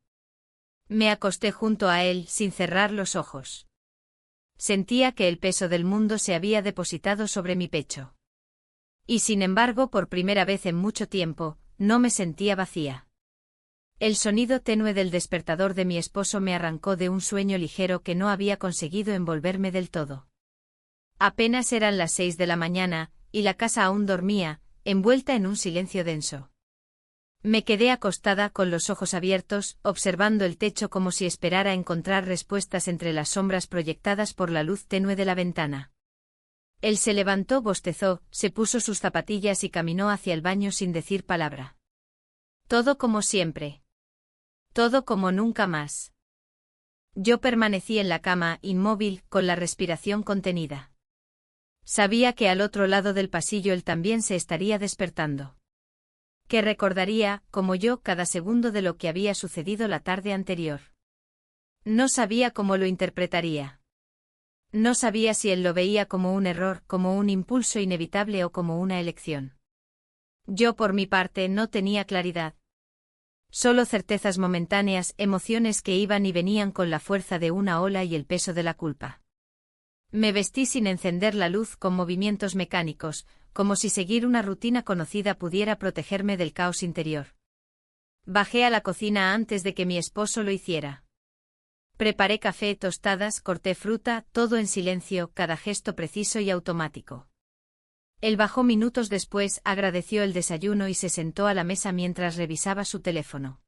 Me acosté junto a él, sin cerrar los ojos. Sentía que el peso del mundo se había depositado sobre mi pecho. Y sin embargo, por primera vez en mucho tiempo, no me sentía vacía. El sonido tenue del despertador de mi esposo me arrancó de un sueño ligero que no había conseguido envolverme del todo. Apenas eran las 6 de la mañana, y la casa aún dormía, envuelta en un silencio denso. Me quedé acostada con los ojos abiertos, observando el techo como si esperara encontrar respuestas entre las sombras proyectadas por la luz tenue de la ventana. Él se levantó, bostezó, se puso sus zapatillas y caminó hacia el baño sin decir palabra. Todo como siempre. Todo como nunca más. Yo permanecí en la cama, inmóvil, con la respiración contenida. Sabía que al otro lado del pasillo él también se estaría despertando. Que recordaría, como yo, cada segundo de lo que había sucedido la tarde anterior. No sabía cómo lo interpretaría. No sabía si él lo veía como un error, como un impulso inevitable o como una elección. Yo, por mi parte, no tenía claridad. Solo certezas momentáneas, emociones que iban y venían con la fuerza de una ola y el peso de la culpa. Me vestí sin encender la luz, con movimientos mecánicos, como si seguir una rutina conocida pudiera protegerme del caos interior. Bajé a la cocina antes de que mi esposo lo hiciera. Preparé café, tostadas, corté fruta, todo en silencio, cada gesto preciso y automático. Él bajó minutos después, agradeció el desayuno y se sentó a la mesa mientras revisaba su teléfono.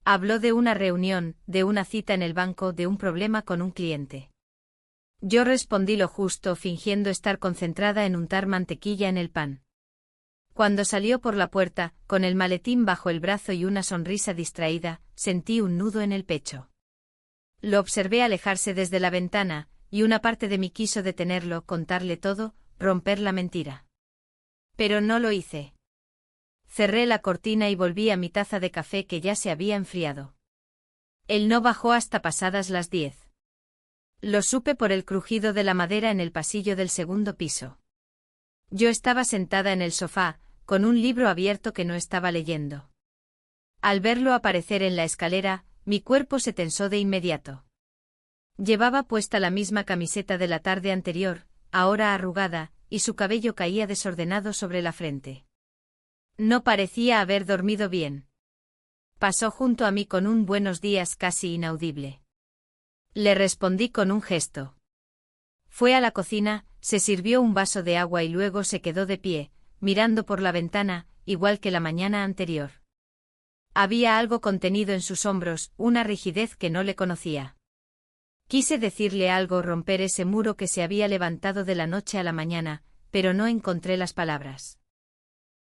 Habló de una reunión, de una cita en el banco, de un problema con un cliente. Yo respondí lo justo, fingiendo estar concentrada en untar mantequilla en el pan. Cuando salió por la puerta, con el maletín bajo el brazo y una sonrisa distraída, sentí un nudo en el pecho. Lo observé alejarse desde la ventana, y una parte de mí quiso detenerlo, contarle todo, romper la mentira. Pero no lo hice. Cerré la cortina y volví a mi taza de café que ya se había enfriado. Él no bajó hasta pasadas las 10. Lo supe por el crujido de la madera en el pasillo del segundo piso. Yo estaba sentada en el sofá, con un libro abierto que no estaba leyendo. Al verlo aparecer en la escalera, mi cuerpo se tensó de inmediato. Llevaba puesta la misma camiseta de la tarde anterior, ahora arrugada, y su cabello caía desordenado sobre la frente. No parecía haber dormido bien. Pasó junto a mí con un buenos días casi inaudible. Le respondí con un gesto. Fue a la cocina, se sirvió un vaso de agua y luego se quedó de pie, mirando por la ventana, igual que la mañana anterior. Había algo contenido en sus hombros, una rigidez que no le conocía. Quise decirle algo, romper ese muro que se había levantado de la noche a la mañana, pero no encontré las palabras.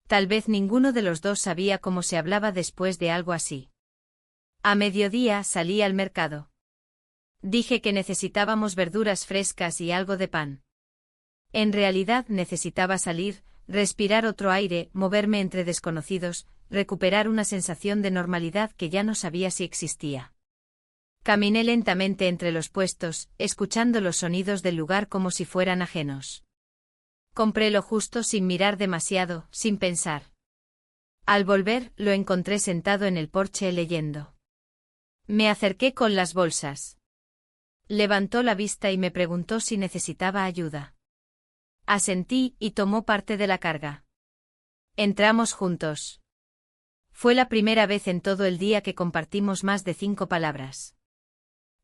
Tal vez ninguno de los dos sabía cómo se hablaba después de algo así. A mediodía salí al mercado. Dije que necesitábamos verduras frescas y algo de pan. En realidad necesitaba salir, respirar otro aire, moverme entre desconocidos, recuperar una sensación de normalidad que ya no sabía si existía. Caminé lentamente entre los puestos, escuchando los sonidos del lugar como si fueran ajenos. Compré lo justo sin mirar demasiado, sin pensar. Al volver, lo encontré sentado en el porche leyendo. Me acerqué con las bolsas. Levantó la vista y me preguntó si necesitaba ayuda. Asentí y tomó parte de la carga. Entramos juntos. Fue la primera vez en todo el día que compartimos más de 5 palabras.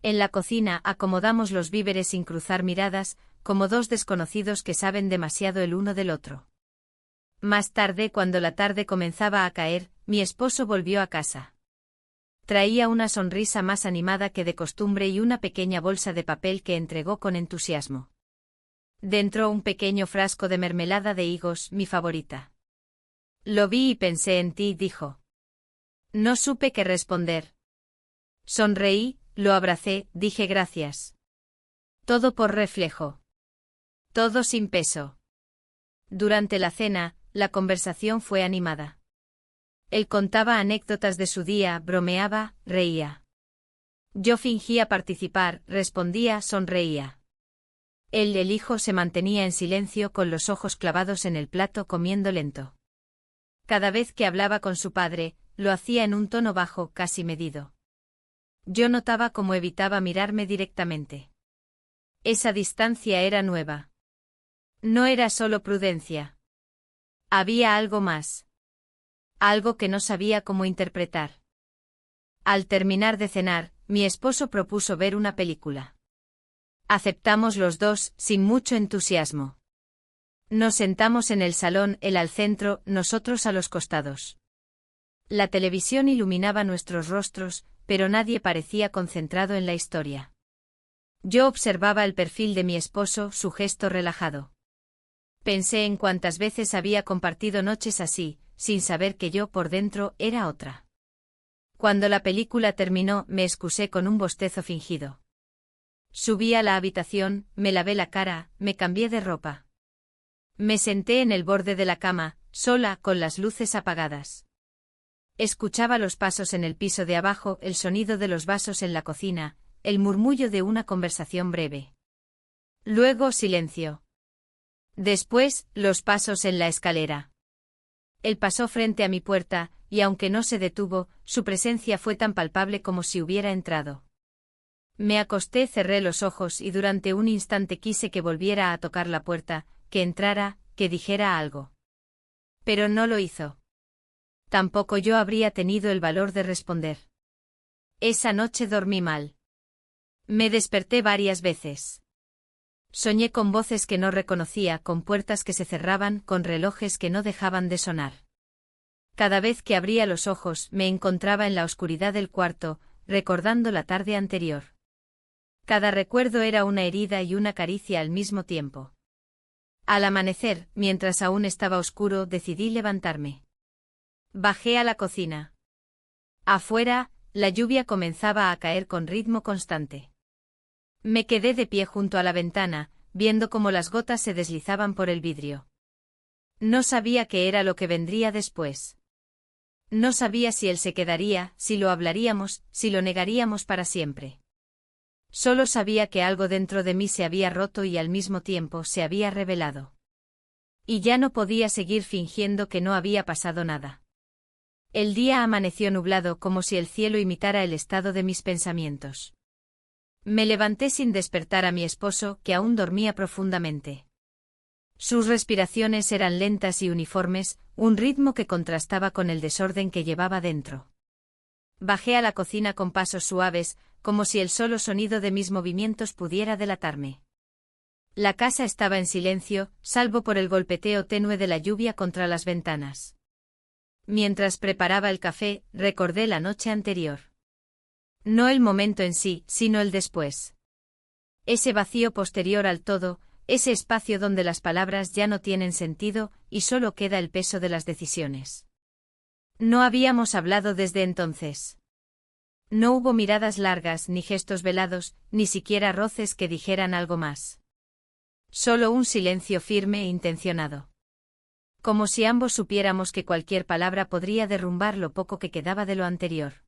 En la cocina acomodamos los víveres sin cruzar miradas, como dos desconocidos que saben demasiado el uno del otro. Más tarde, cuando la tarde comenzaba a caer, mi esposo volvió a casa. Traía una sonrisa más animada que de costumbre y una pequeña bolsa de papel que entregó con entusiasmo. Dentro un pequeño frasco de mermelada de higos, mi favorita. Lo vi y pensé en ti, dijo. No supe qué responder. Sonreí, lo abracé, dije gracias. Todo por reflejo. Todo sin peso. Durante la cena, la conversación fue animada. Él contaba anécdotas de su día, bromeaba, reía. Yo fingía participar, respondía, sonreía. El hijo se mantenía en silencio con los ojos clavados en el plato comiendo lento. Cada vez que hablaba con su padre, lo hacía en un tono bajo, casi medido. Yo notaba cómo evitaba mirarme directamente. Esa distancia era nueva. No era solo prudencia. Había algo más. Algo que no sabía cómo interpretar. Al terminar de cenar, mi esposo propuso ver una película. Aceptamos los dos, sin mucho entusiasmo. Nos sentamos en el salón, él al centro, nosotros a los costados. La televisión iluminaba nuestros rostros, pero nadie parecía concentrado en la historia. Yo observaba el perfil de mi esposo, su gesto relajado. Pensé en cuántas veces había compartido noches así, sin saber que yo por dentro era otra. Cuando la película terminó, me excusé con un bostezo fingido. Subí a la habitación, me lavé la cara, me cambié de ropa. Me senté en el borde de la cama, sola, con las luces apagadas. Escuchaba los pasos en el piso de abajo, el sonido de los vasos en la cocina, el murmullo de una conversación breve. Luego silencio. Después, los pasos en la escalera. Él pasó frente a mi puerta, y aunque no se detuvo, su presencia fue tan palpable como si hubiera entrado. Me acosté, cerré los ojos y durante un instante quise que volviera a tocar la puerta, que entrara, que dijera algo. Pero no lo hizo. Tampoco yo habría tenido el valor de responder. Esa noche dormí mal. Me desperté varias veces. Soñé con voces que no reconocía, con puertas que se cerraban, con relojes que no dejaban de sonar. Cada vez que abría los ojos, me encontraba en la oscuridad del cuarto, recordando la tarde anterior. Cada recuerdo era una herida y una caricia al mismo tiempo. Al amanecer, mientras aún estaba oscuro, decidí levantarme. Bajé a la cocina. Afuera, la lluvia comenzaba a caer con ritmo constante. Me quedé de pie junto a la ventana, viendo cómo las gotas se deslizaban por el vidrio. No sabía qué era lo que vendría después. No sabía si él se quedaría, si lo hablaríamos, si lo negaríamos para siempre. Solo sabía que algo dentro de mí se había roto y al mismo tiempo se había revelado. Y ya no podía seguir fingiendo que no había pasado nada. El día amaneció nublado como si el cielo imitara el estado de mis pensamientos. Me levanté sin despertar a mi esposo, que aún dormía profundamente. Sus respiraciones eran lentas y uniformes, un ritmo que contrastaba con el desorden que llevaba dentro. Bajé a la cocina con pasos suaves, como si el solo sonido de mis movimientos pudiera delatarme. La casa estaba en silencio, salvo por el golpeteo tenue de la lluvia contra las ventanas. Mientras preparaba el café, recordé la noche anterior. No el momento en sí, sino el después. Ese vacío posterior al todo, ese espacio donde las palabras ya no tienen sentido y solo queda el peso de las decisiones. No habíamos hablado desde entonces. No hubo miradas largas, ni gestos velados, ni siquiera roces que dijeran algo más. Solo un silencio firme e intencionado. Como si ambos supiéramos que cualquier palabra podría derrumbar lo poco que quedaba de lo anterior.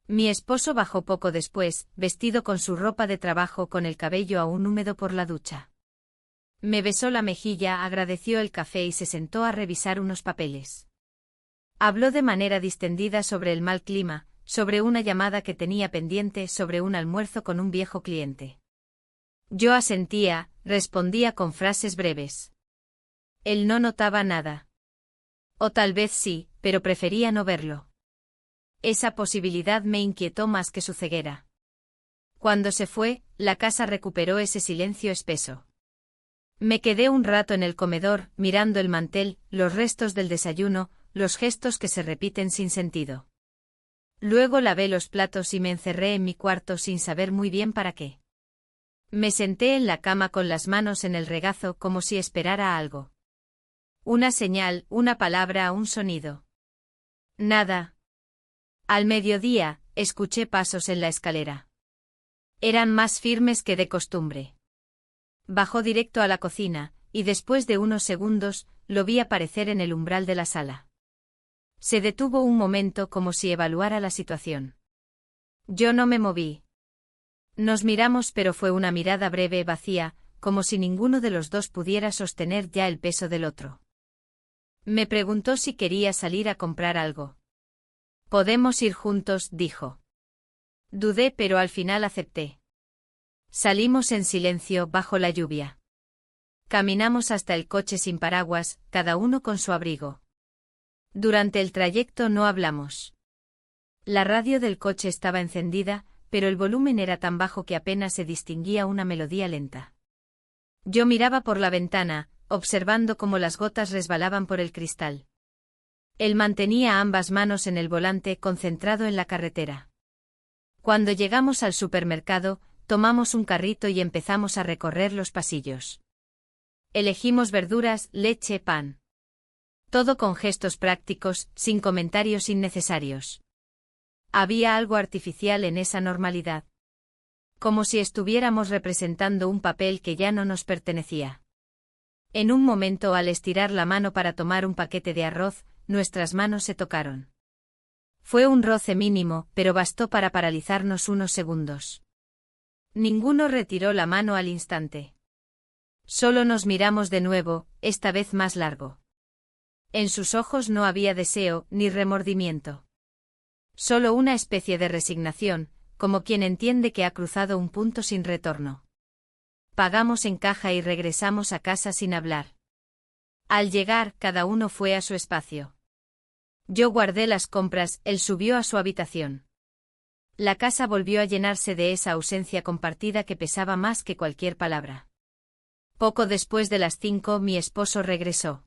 Mi esposo bajó poco después, vestido con su ropa de trabajo con el cabello aún húmedo por la ducha. Me besó la mejilla, agradeció el café y se sentó a revisar unos papeles. Habló de manera distendida sobre el mal clima, sobre una llamada que tenía pendiente, sobre un almuerzo con un viejo cliente. Yo asentía, respondía con frases breves. Él no notaba nada. O tal vez sí, pero prefería no verlo. Esa posibilidad me inquietó más que su ceguera. Cuando se fue, la casa recuperó ese silencio espeso. Me quedé un rato en el comedor, mirando el mantel, los restos del desayuno, los gestos que se repiten sin sentido. Luego lavé los platos y me encerré en mi cuarto sin saber muy bien para qué. Me senté en la cama con las manos en el regazo como si esperara algo. Una señal, una palabra, un sonido. Nada. Al mediodía, escuché pasos en la escalera. Eran más firmes que de costumbre. Bajó directo a la cocina, y después de unos segundos, lo vi aparecer en el umbral de la sala. Se detuvo un momento como si evaluara la situación. Yo no me moví. Nos miramos, pero fue una mirada breve, vacía, como si ninguno de los dos pudiera sostener ya el peso del otro. Me preguntó si quería salir a comprar algo. Podemos ir juntos, dijo. Dudé, pero al final acepté. Salimos en silencio bajo la lluvia. Caminamos hasta el coche sin paraguas, cada uno con su abrigo. Durante el trayecto no hablamos. La radio del coche estaba encendida, pero el volumen era tan bajo que apenas se distinguía una melodía lenta. Yo miraba por la ventana, observando cómo las gotas resbalaban por el cristal. Él mantenía ambas manos en el volante, concentrado en la carretera. Cuando llegamos al supermercado, tomamos un carrito y empezamos a recorrer los pasillos. Elegimos verduras, leche, pan. Todo con gestos prácticos, sin comentarios innecesarios. Había algo artificial en esa normalidad. Como si estuviéramos representando un papel que ya no nos pertenecía. En un momento, al estirar la mano para tomar un paquete de arroz, nuestras manos se tocaron. Fue un roce mínimo, pero bastó para paralizarnos unos segundos. Ninguno retiró la mano al instante. Solo nos miramos de nuevo, esta vez más largo. En sus ojos no había deseo ni remordimiento. Solo una especie de resignación, como quien entiende que ha cruzado un punto sin retorno. Pagamos en caja y regresamos a casa sin hablar. Al llegar, cada uno fue a su espacio. Yo guardé las compras, él subió a su habitación. La casa volvió a llenarse de esa ausencia compartida que pesaba más que cualquier palabra. Poco después de las 5, mi esposo regresó.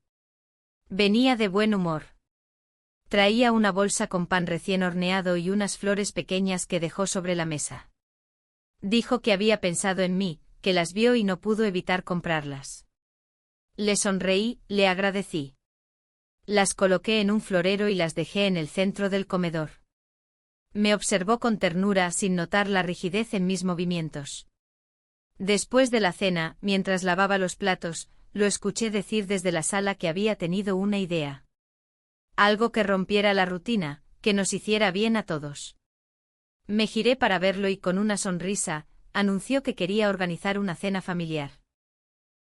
Venía de buen humor. Traía una bolsa con pan recién horneado y unas flores pequeñas que dejó sobre la mesa. Dijo que había pensado en mí, que las vio y no pudo evitar comprarlas. Le sonreí, le agradecí. Las coloqué en un florero y las dejé en el centro del comedor. Me observó con ternura sin notar la rigidez en mis movimientos. Después de la cena, mientras lavaba los platos, lo escuché decir desde la sala que había tenido una idea. Algo que rompiera la rutina, que nos hiciera bien a todos. Me giré para verlo y con una sonrisa, anunció que quería organizar una cena familiar.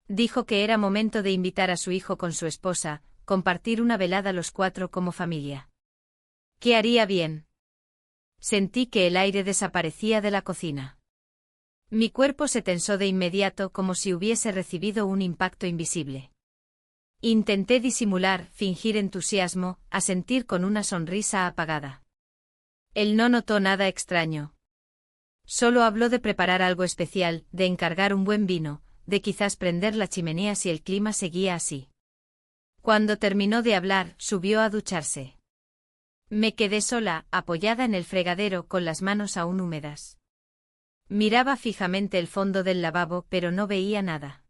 Dijo que era momento de invitar a su hijo con su esposa, compartir una velada los 4 como familia. ¿Qué haría bien? Sentí que el aire desaparecía de la cocina. Mi cuerpo se tensó de inmediato como si hubiese recibido un impacto invisible. Intenté disimular, fingir entusiasmo, asentir con una sonrisa apagada. Él no notó nada extraño. Solo habló de preparar algo especial, de encargar un buen vino, de quizás prender la chimenea si el clima seguía así. Cuando terminó de hablar, subió a ducharse. Me quedé sola, apoyada en el fregadero con las manos aún húmedas. Miraba fijamente el fondo del lavabo, pero no veía nada.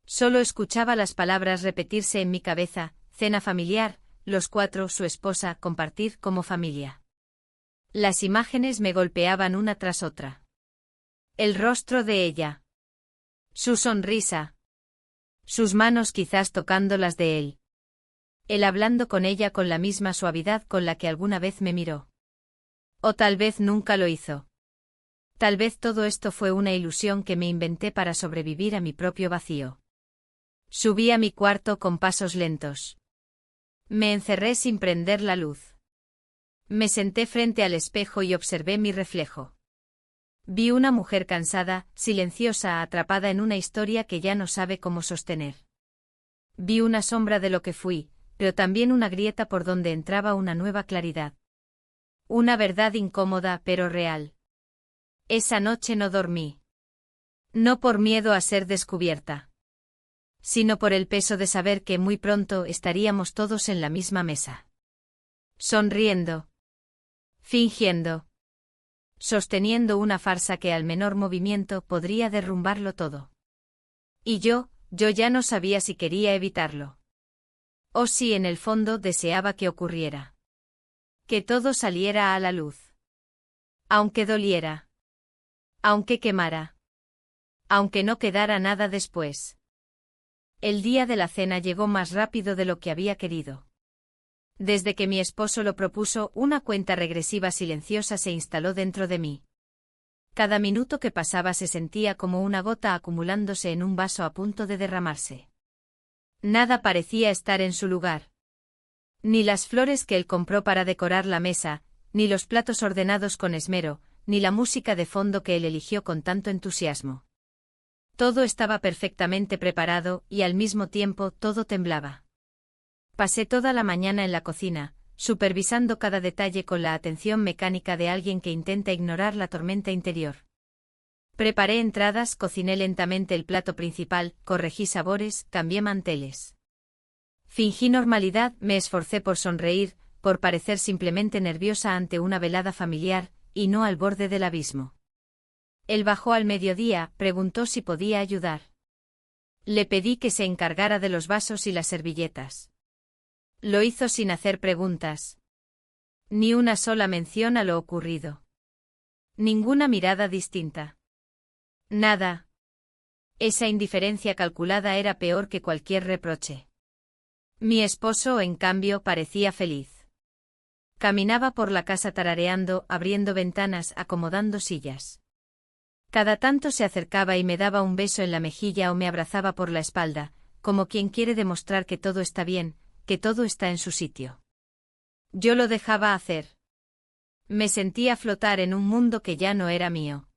Solo escuchaba las palabras repetirse en mi cabeza: cena familiar, los cuatro, su esposa, compartir como familia. Las imágenes me golpeaban una tras otra. El rostro de ella. Su sonrisa. Sus manos quizás tocando las de él. Él hablando con ella con la misma suavidad con la que alguna vez me miró. O tal vez nunca lo hizo. Tal vez todo esto fue una ilusión que me inventé para sobrevivir a mi propio vacío. Subí a mi cuarto con pasos lentos. Me encerré sin prender la luz. Me senté frente al espejo y observé mi reflejo. Vi una mujer cansada, silenciosa, atrapada en una historia que ya no sabe cómo sostener. Vi una sombra de lo que fui, pero también una grieta por donde entraba una nueva claridad. Una verdad incómoda pero real. Esa noche no dormí. No por miedo a ser descubierta, sino por el peso de saber que muy pronto estaríamos todos en la misma mesa. Sonriendo. Fingiendo. Sosteniendo una farsa que al menor movimiento podría derrumbarlo todo. Y yo ya no sabía si quería evitarlo. O si en el fondo deseaba que ocurriera. Que todo saliera a la luz. Aunque doliera. Aunque quemara. Aunque no quedara nada después. El día de la cena llegó más rápido de lo que había querido. Desde que mi esposo lo propuso, una cuenta regresiva silenciosa se instaló dentro de mí. Cada minuto que pasaba se sentía como una gota acumulándose en un vaso a punto de derramarse. Nada parecía estar en su lugar. Ni las flores que él compró para decorar la mesa, ni los platos ordenados con esmero, ni la música de fondo que él eligió con tanto entusiasmo. Todo estaba perfectamente preparado y al mismo tiempo todo temblaba. Pasé toda la mañana en la cocina, supervisando cada detalle con la atención mecánica de alguien que intenta ignorar la tormenta interior. Preparé entradas, cociné lentamente el plato principal, corregí sabores, cambié manteles. Fingí normalidad, me esforcé por sonreír, por parecer simplemente nerviosa ante una velada familiar, y no al borde del abismo. Él bajó al mediodía, preguntó si podía ayudar. Le pedí que se encargara de los vasos y las servilletas. Lo hizo sin hacer preguntas. Ni una sola mención a lo ocurrido. Ninguna mirada distinta. Nada. Esa indiferencia calculada era peor que cualquier reproche. Mi esposo, en cambio, parecía feliz. Caminaba por la casa tarareando, abriendo ventanas, acomodando sillas. Cada tanto se acercaba y me daba un beso en la mejilla o me abrazaba por la espalda, como quien quiere demostrar que todo está bien, que todo está en su sitio. Yo lo dejaba hacer. Me sentía flotar en un mundo que ya no era mío.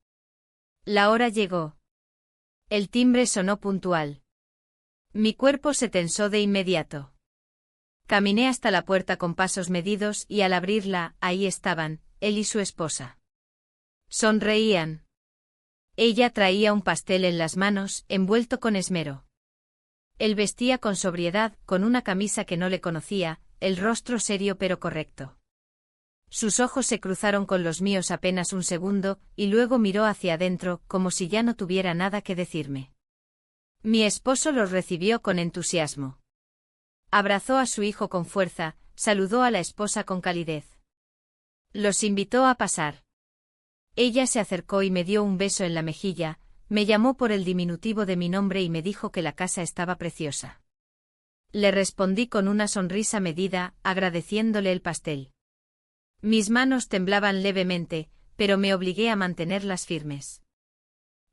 La hora llegó. El timbre sonó puntual. Mi cuerpo se tensó de inmediato. Caminé hasta la puerta con pasos medidos y al abrirla, ahí estaban, él y su esposa. Sonreían. Ella traía un pastel en las manos, envuelto con esmero. Él vestía con sobriedad, con una camisa que no le conocía, el rostro serio pero correcto. Sus ojos se cruzaron con los míos apenas un segundo, y luego miró hacia adentro, como si ya no tuviera nada que decirme. Mi esposo los recibió con entusiasmo. Abrazó a su hijo con fuerza, saludó a la esposa con calidez. Los invitó a pasar. Ella se acercó y me dio un beso en la mejilla, me llamó por el diminutivo de mi nombre y me dijo que la casa estaba preciosa. Le respondí con una sonrisa medida, agradeciéndole el pastel. Mis manos temblaban levemente, pero me obligué a mantenerlas firmes.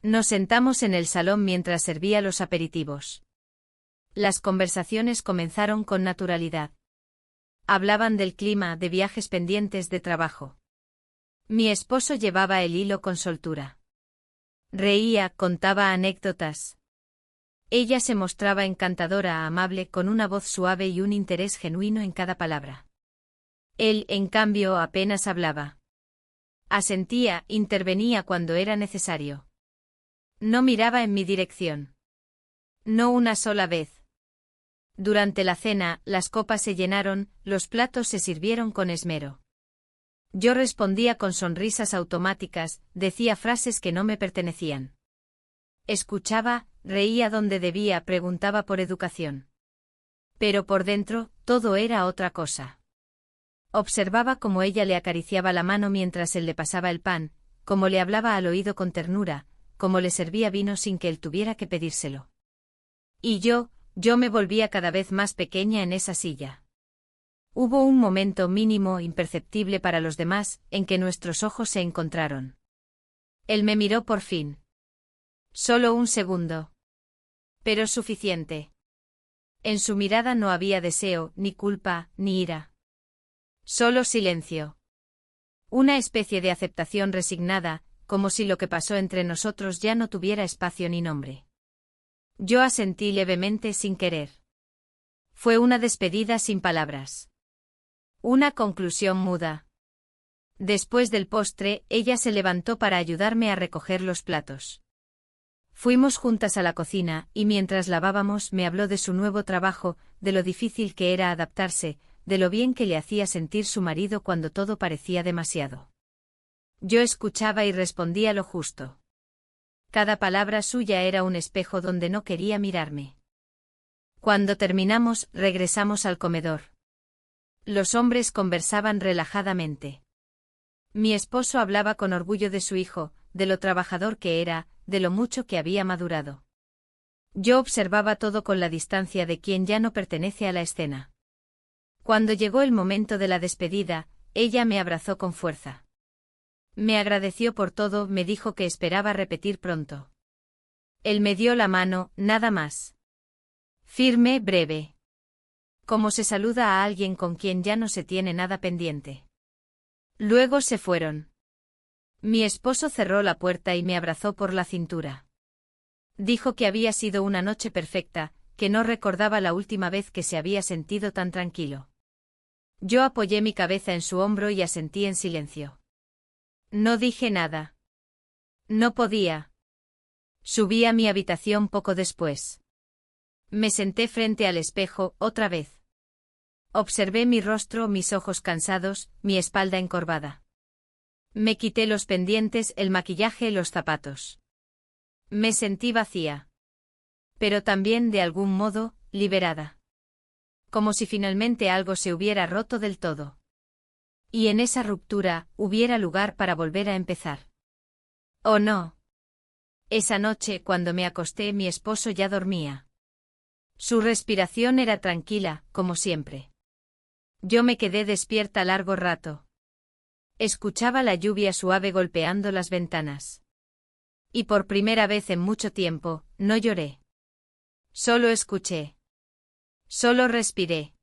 Nos sentamos en el salón mientras servía los aperitivos. Las conversaciones comenzaron con naturalidad. Hablaban del clima, de viajes pendientes de trabajo. Mi esposo llevaba el hilo con soltura. Reía, contaba anécdotas. Ella se mostraba encantadora, amable, con una voz suave y un interés genuino en cada palabra. Él, en cambio, apenas hablaba. Asentía, intervenía cuando era necesario. No miraba en mi dirección. No una sola vez. Durante la cena, las copas se llenaron, los platos se sirvieron con esmero. Yo respondía con sonrisas automáticas, decía frases que no me pertenecían. Escuchaba, reía donde debía, preguntaba por educación. Pero por dentro, todo era otra cosa. Observaba cómo ella le acariciaba la mano mientras él le pasaba el pan, cómo le hablaba al oído con ternura, cómo le servía vino sin que él tuviera que pedírselo. Y yo me volvía cada vez más pequeña en esa silla. Hubo un momento mínimo, imperceptible para los demás, en que nuestros ojos se encontraron. Él me miró por fin. Solo un segundo. Pero suficiente. En su mirada no había deseo, ni culpa, ni ira. Solo silencio. Una especie de aceptación resignada, como si lo que pasó entre nosotros ya no tuviera espacio ni nombre. Yo asentí levemente sin querer. Fue una despedida sin palabras. Una conclusión muda. Después del postre, ella se levantó para ayudarme a recoger los platos. Fuimos juntas a la cocina, y mientras lavábamos me habló de su nuevo trabajo, de lo difícil que era adaptarse, de lo bien que le hacía sentir su marido cuando todo parecía demasiado. Yo escuchaba y respondía lo justo. Cada palabra suya era un espejo donde no quería mirarme. Cuando terminamos, regresamos al comedor. Los hombres conversaban relajadamente. Mi esposo hablaba con orgullo de su hijo, de lo trabajador que era, de lo mucho que había madurado. Yo observaba todo con la distancia de quien ya no pertenece a la escena. Cuando llegó el momento de la despedida, ella me abrazó con fuerza. Me agradeció por todo, me dijo que esperaba repetir pronto. Él me dio la mano, nada más. Firme, breve. Como se saluda a alguien con quien ya no se tiene nada pendiente. Luego se fueron. Mi esposo cerró la puerta y me abrazó por la cintura. Dijo que había sido una noche perfecta, que no recordaba la última vez que se había sentido tan tranquilo. Yo apoyé mi cabeza en su hombro y asentí en silencio. No dije nada. No podía. Subí a mi habitación poco después. Me senté frente al espejo, otra vez. Observé mi rostro, mis ojos cansados, mi espalda encorvada. Me quité los pendientes, el maquillaje, los zapatos. Me sentí vacía. Pero también, de algún modo, liberada. Como si finalmente algo se hubiera roto del todo. Y en esa ruptura, hubiera lugar para volver a empezar. ¿O no? Esa noche, cuando me acosté, mi esposo ya dormía. Su respiración era tranquila, como siempre. Yo me quedé despierta largo rato. Escuchaba la lluvia suave golpeando las ventanas. Y por primera vez en mucho tiempo, no lloré. Solo escuché. Solo respiré.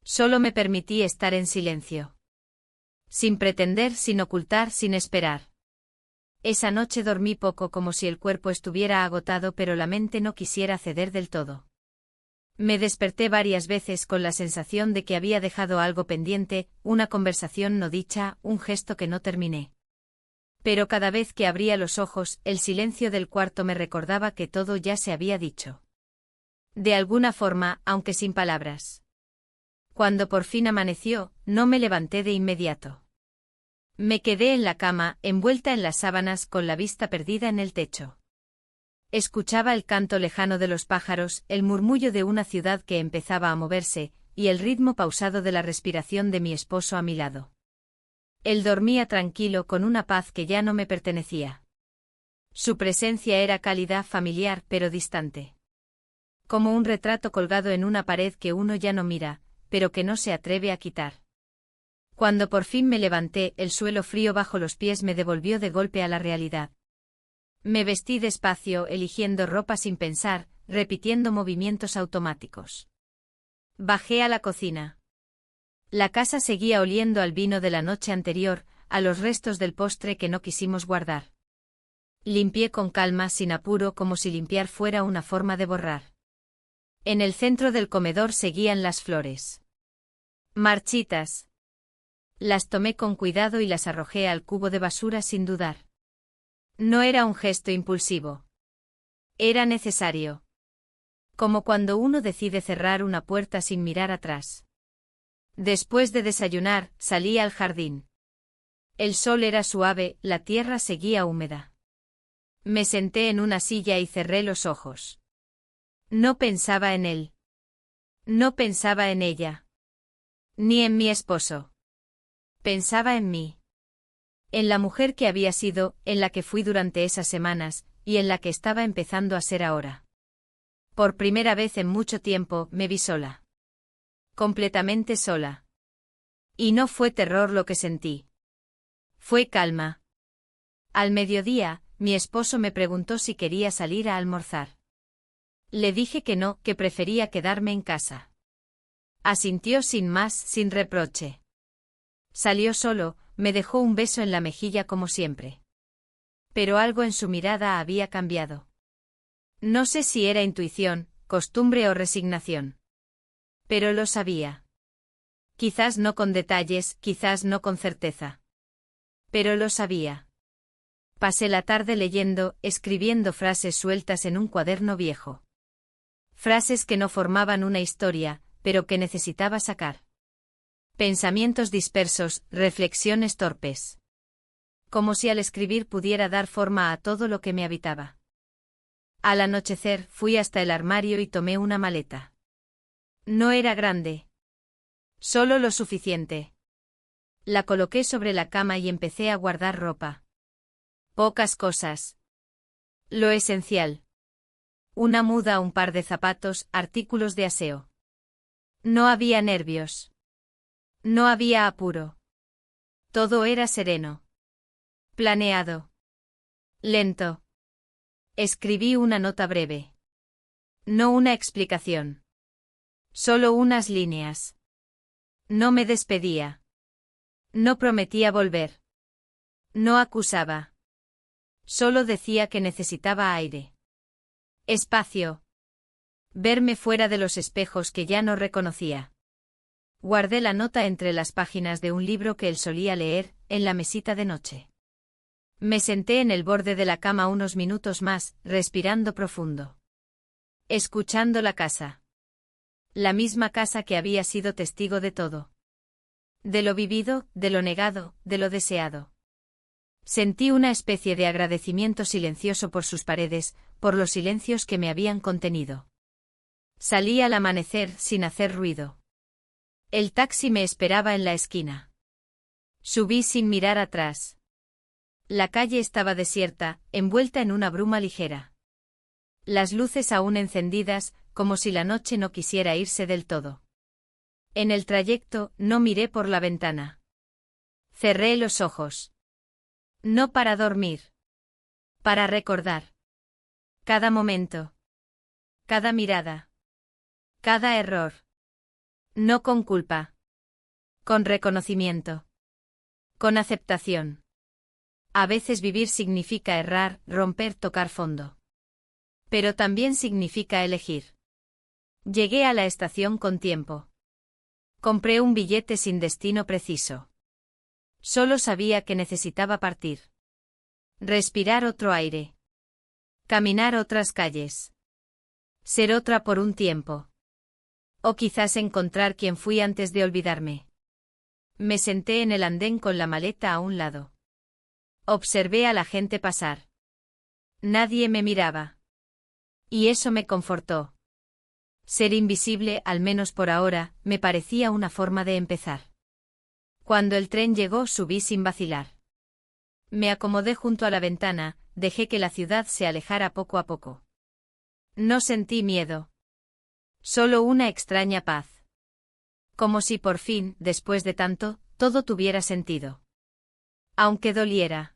Solo me permití estar en silencio. Sin pretender, sin ocultar, sin esperar. Esa noche dormí poco, como si el cuerpo estuviera agotado pero la mente no quisiera ceder del todo. Me desperté varias veces con la sensación de que había dejado algo pendiente, una conversación no dicha, un gesto que no terminé. Pero cada vez que abría los ojos, el silencio del cuarto me recordaba que todo ya se había dicho. De alguna forma, aunque sin palabras. Cuando por fin amaneció, no me levanté de inmediato. Me quedé en la cama, envuelta en las sábanas, con la vista perdida en el techo. Escuchaba el canto lejano de los pájaros, el murmullo de una ciudad que empezaba a moverse, y el ritmo pausado de la respiración de mi esposo a mi lado. Él dormía tranquilo con una paz que ya no me pertenecía. Su presencia era cálida, familiar, pero distante. Como un retrato colgado en una pared que uno ya no mira, pero que no se atreve a quitar. Cuando por fin me levanté, el suelo frío bajo los pies me devolvió de golpe a la realidad. Me vestí despacio, eligiendo ropa sin pensar, repitiendo movimientos automáticos. Bajé a la cocina. La casa seguía oliendo al vino de la noche anterior, a los restos del postre que no quisimos guardar. Limpié con calma, sin apuro, como si limpiar fuera una forma de borrar. En el centro del comedor seguían las flores. Marchitas. Las tomé con cuidado y las arrojé al cubo de basura sin dudar. No era un gesto impulsivo. Era necesario. Como cuando uno decide cerrar una puerta sin mirar atrás. Después de desayunar, salí al jardín. El sol era suave, la tierra seguía húmeda. Me senté en una silla y cerré los ojos. No pensaba en él. No pensaba en ella. Ni en mi esposo. Pensaba en mí. En la mujer que había sido, en la que fui durante esas semanas, y en la que estaba empezando a ser ahora. Por primera vez en mucho tiempo, me vi sola. Completamente sola. Y no fue terror lo que sentí. Fue calma. Al mediodía, mi esposo me preguntó si quería salir a almorzar. Le dije que no, que prefería quedarme en casa. Asintió sin más, sin reproche. Salió solo, me dejó un beso en la mejilla como siempre. Pero algo en su mirada había cambiado. No sé si era intuición, costumbre o resignación. Pero lo sabía. Quizás no con detalles, quizás no con certeza. Pero lo sabía. Pasé la tarde leyendo, escribiendo frases sueltas en un cuaderno viejo. Frases que no formaban una historia, pero que necesitaba sacar. Pensamientos dispersos, reflexiones torpes. Como si al escribir pudiera dar forma a todo lo que me habitaba. Al anochecer, fui hasta el armario y tomé una maleta. No era grande. Solo lo suficiente. La coloqué sobre la cama y empecé a guardar ropa. Pocas cosas. Lo esencial. Una muda, un par de zapatos, artículos de aseo. No había nervios. No había apuro. Todo era sereno. Planeado. Lento. Escribí una nota breve. No una explicación. Solo unas líneas. No me despedía. No prometía volver. No acusaba. Solo decía que necesitaba aire. Espacio. Verme fuera de los espejos que ya no reconocía. Guardé la nota entre las páginas de un libro que él solía leer, en la mesita de noche. Me senté en el borde de la cama unos minutos más, respirando profundo. Escuchando la casa. La misma casa que había sido testigo de todo. De lo vivido, de lo negado, de lo deseado. Sentí una especie de agradecimiento silencioso por sus paredes, por los silencios que me habían contenido. Salí al amanecer sin hacer ruido. El taxi me esperaba en la esquina. Subí sin mirar atrás. La calle estaba desierta, envuelta en una bruma ligera. Las luces aún encendidas, como si la noche no quisiera irse del todo. En el trayecto, no miré por la ventana. Cerré los ojos. No para dormir. Para recordar. Cada momento. Cada mirada. Cada error. No con culpa. Con reconocimiento. Con aceptación. A veces vivir significa errar, romper, tocar fondo. Pero también significa elegir. Llegué a la estación con tiempo. Compré un billete sin destino preciso. Solo sabía que necesitaba partir. Respirar otro aire. Caminar otras calles. Ser otra por un tiempo. O quizás encontrar quien fui antes de olvidarme. Me senté en el andén con la maleta a un lado. Observé a la gente pasar. Nadie me miraba. Y eso me confortó. Ser invisible, al menos por ahora, me parecía una forma de empezar. Cuando el tren llegó, subí sin vacilar. Me acomodé junto a la ventana, dejé que la ciudad se alejara poco a poco. No sentí miedo. Solo una extraña paz. Como si por fin, después de tanto, todo tuviera sentido. Aunque doliera.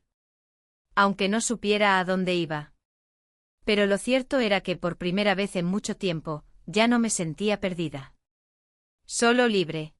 Aunque no supiera a dónde iba. Pero lo cierto era que por primera vez en mucho tiempo, ya no me sentía perdida. Solo libre.